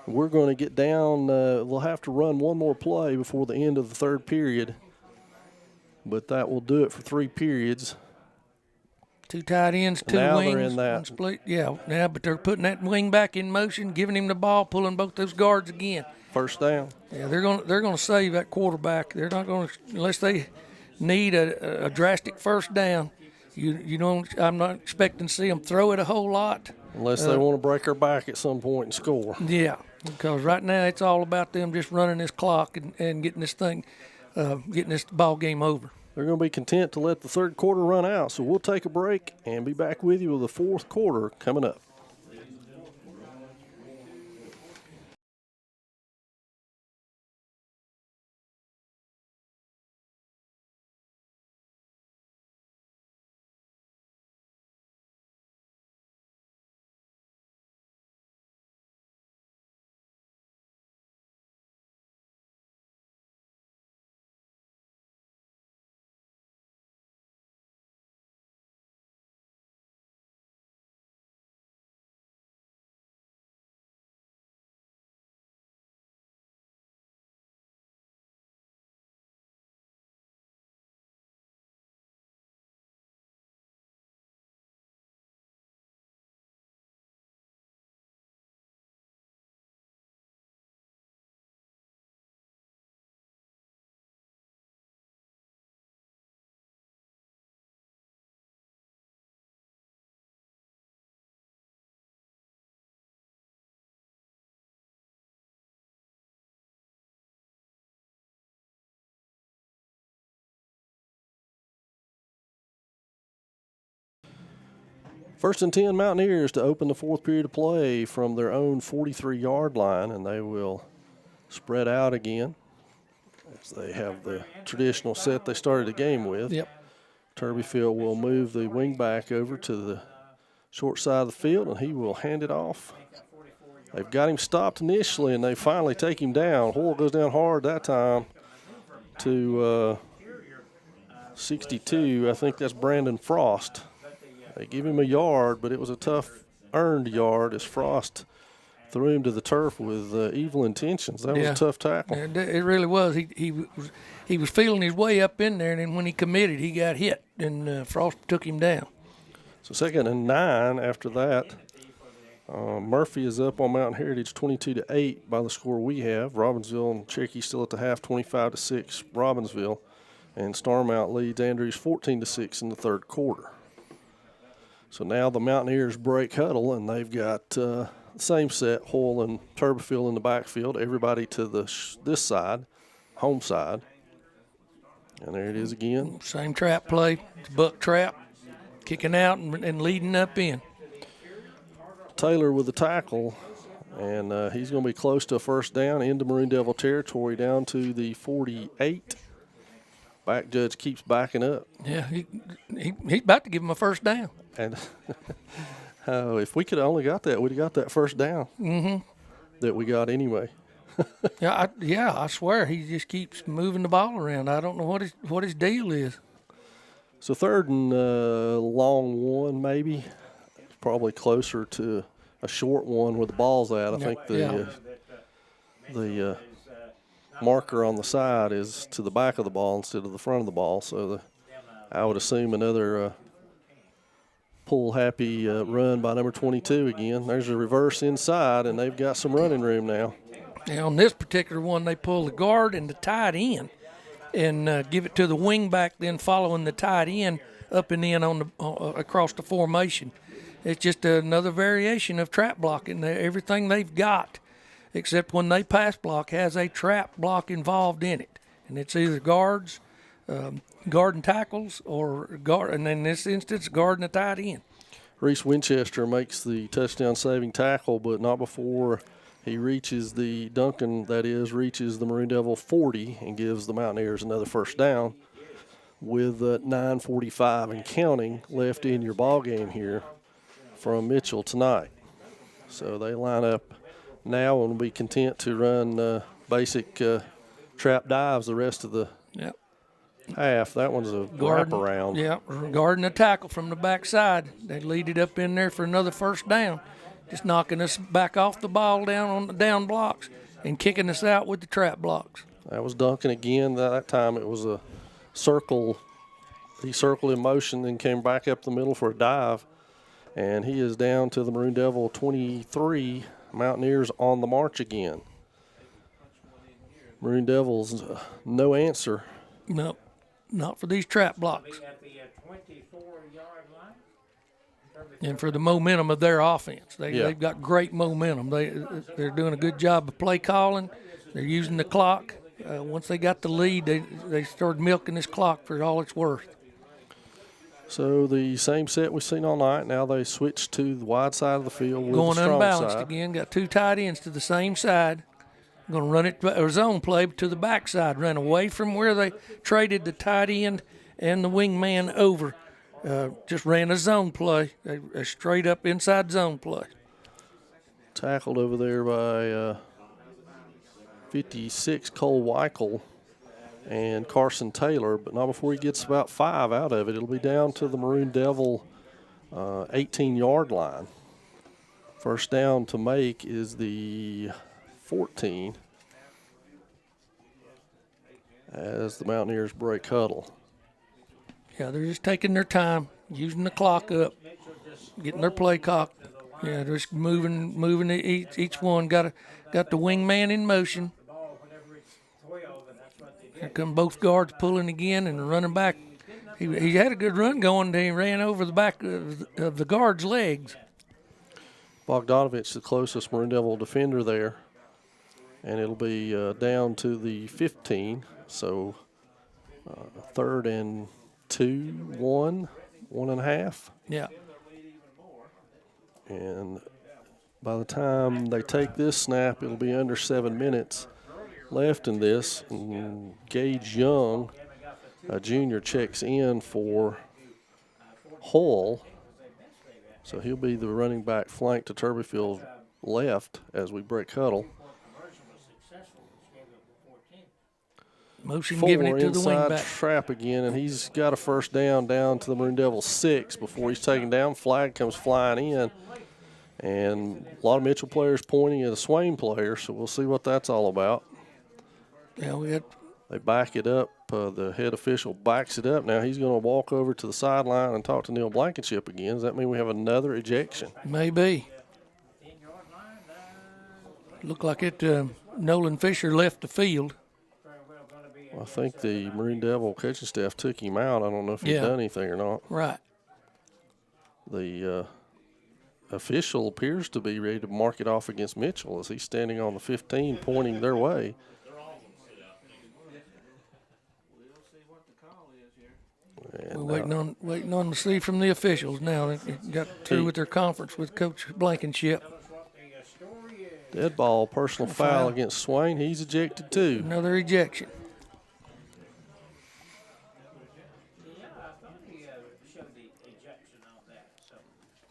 We're going to get down. We'll have to run one more play before the end of the 3rd period. But that will do it for 3 periods. 2 tight ends, 2 now wings, they're in that. 1 split. Yeah, but they're putting that wing back in motion, giving him the ball, pulling both those guards again. 1st down. Yeah, they're going to save that quarterback. They're not going to, unless they need a drastic 1st down. You don't. I'm not expecting to see them throw it a whole lot. Unless they want to break our back at some point and score. Yeah, because right now it's all about them just running this clock and getting this thing. Getting this ball game over. They're going to be content to let the 3rd quarter run out, so we'll take a break and be back with you with the 4th quarter coming up. First and 10 Mountaineers to open the fourth period of play from their own 43-yard line, and they will spread out again as they have the traditional set they started the game with. Yep. Turbyfield will move the wing back over to the short side of the field, and he will hand it off. They've got him stopped initially, and they finally take him down. Hoyle goes down hard that time to 62. I think that's Brandon Frost. They give him a yard, but it was a tough earned yard as Frost threw him to the turf with evil intentions. That was a tough tackle. It really was. He was feeling his way up in there, and then when he committed, he got hit, and Frost took him down. So 2nd and 9 after that. Murphy is up on Mountain Heritage 22-8 by the score we have. Robbinsville and Cherokee still at the half, 25-6 Robbinsville. And Starmount leads Andrews 14-6 in the third quarter. So now the Mountaineers break huddle, and they've got the same set, Hoyle and Turbyfield in the backfield, everybody to this side, home side. And there it is again. Same trap play, buck trap, kicking out and leading up in. Taylor with the tackle, and he's going to be close to a first down into Maroon Devil territory down to the 48. Back judge keeps backing up. Yeah, he's about to give him a first down. And if we could have only got that, we'd have got that first down that we got anyway. I swear he just keeps moving the ball around. I don't know what his deal is. So 3rd and long one maybe. Probably closer to a short one where the ball's at. I think the marker on the side is to the back of the ball instead of the front of the ball. So I would assume another pull happy run by number 22 again. There's a reverse inside, and they've got some running room now. Now on this particular one, they pull the guard and the tight end and give it to the wing back, then following the tight end up and in on the across the formation. It's just another variation of trap blocking. Everything they've got, except when they pass block, has a trap block involved in it. And it's either guards, guard and tackles, or guard, and in this instance, guard and a tight end. Reese Winchester makes the touchdown-saving tackle, but not before he reaches the reaches the Maroon Devil 40 and gives the Mountaineers another first down with 9:45 and counting left in your ball game here from Mitchell tonight. So they line up now and will be content to run basic trap dives the rest of the half. That one's a wraparound. Yeah, guarding a tackle from the backside. They lead it up in there for another first down, just knocking us back off the ball down on the down blocks and kicking us out with the trap blocks. That was Duncan again. That time it was a circle. He circled in motion, then came back up the middle for a dive. And he is down to the Maroon Devil 23. Mountaineers on the march again. Maroon Devils, no answer. Nope, not for these trap blocks. And for the momentum of their offense. They've got great momentum. They're doing a good job of play calling. They're using the clock. Once they got the lead, they started milking this clock for all it's worth. So the same set we've seen all night. Now they switch to the wide side of the field with going the strong unbalanced side. Again. Got two tight ends to the same side. Going to run it or zone play to the backside. Run away from where they traded the tight end and the wingman over. Just ran a zone play, a straight up inside zone play. Tackled over there by 56 Cole Weichel and Carson Taylor, but not before he gets about 5 out of it. It'll be down to the Maroon Devil 18-yard line. First down to make is the 14 as the Mountaineers break huddle. Yeah, they're just taking their time, using the clock up, getting their play clock. Yeah, just moving each one. Got the wingman in motion. Here come both guards pulling again and running back. He had a good run going. He ran over the back of the guard's legs. Bogdanovich, the closest Maroon Devil defender there. And it'll be down to the 15. So 3rd and 2, 1.5. Yeah. And by the time they take this snap, it'll be under 7 minutes left in this. And Gage Young, a junior, checks in for Hull. So he'll be the running back flank to Turbofield's left as we break huddle. Motion giving it to the inside wingback. trap again, and he's got a first down to the Maroon Devils 6 before he's taken down. Flag comes flying in, and a lot of Mitchell players pointing at a Swain player, so we'll see what that's all about. Yeah, They back it up. The head official backs it up. Now he's going to walk over to the sideline and talk to Neil Blankenship again. Does that mean we have another ejection? maybe. Looked like it. Nolan Fisher left the field. I think the Maroon Devil coaching staff took him out. I don't know if he's done anything or not. Right. The official appears to be ready to mark it off against Mitchell as he's standing on the 15 pointing their way. And, We're waiting on to see from the officials now. They got through with their conference with Coach Blankenship. dead ball, personal foul against Swain. He's ejected too. Another ejection.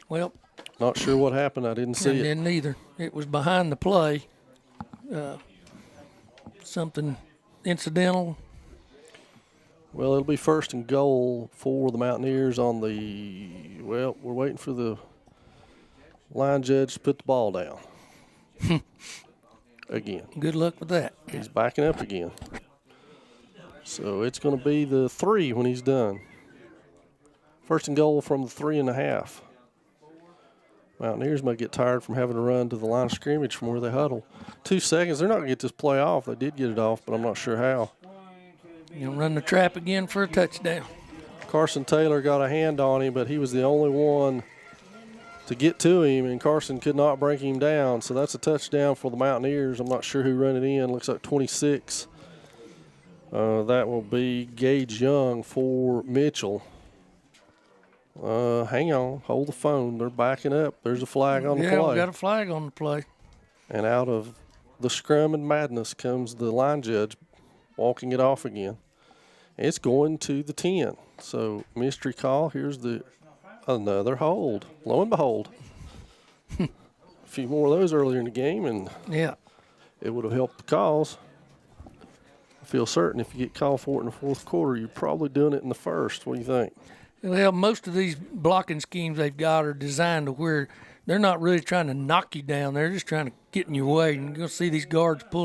Well, Not sure what happened. I didn't see it. didn't either. It was behind the play. Something incidental. Well, it'll be first and goal for the Mountaineers on the, well, we're waiting for the line judge to put the ball down. Again. Good luck with that. He's backing up again. So it's going to be the 3 when he's done. First and goal from the 3.5. Mountaineers might get tired from having to run to the line of scrimmage from where they huddle. 2 seconds. They're not going to get this play off. They did get it off, but I'm not sure how. You'll run the trap again for a touchdown. Carson Taylor got a hand on him, but he was the only one to get to him, and Carson could not bring him down. So that's a touchdown for the Mountaineers. I'm not sure who ran it in. Looks like 26. That will be Gage Young for Mitchell. Hang on. Hold the phone. They're backing up. There's a flag on the play. Yeah, we got a flag on the play. And out of the scrum and madness comes the line judge walking it off again. It's going to the 10. So mystery call. Here's another hold. Lo and behold. A few more of those earlier in the game, and Yeah. it would have helped the cause. I feel certain if you get called for it in the fourth quarter, you're probably doing it in the first. What do you think? Well, most of these blocking schemes they've got are designed to where they're not really trying to knock you down. They're just trying to get in your way. And you're going to see these guards pull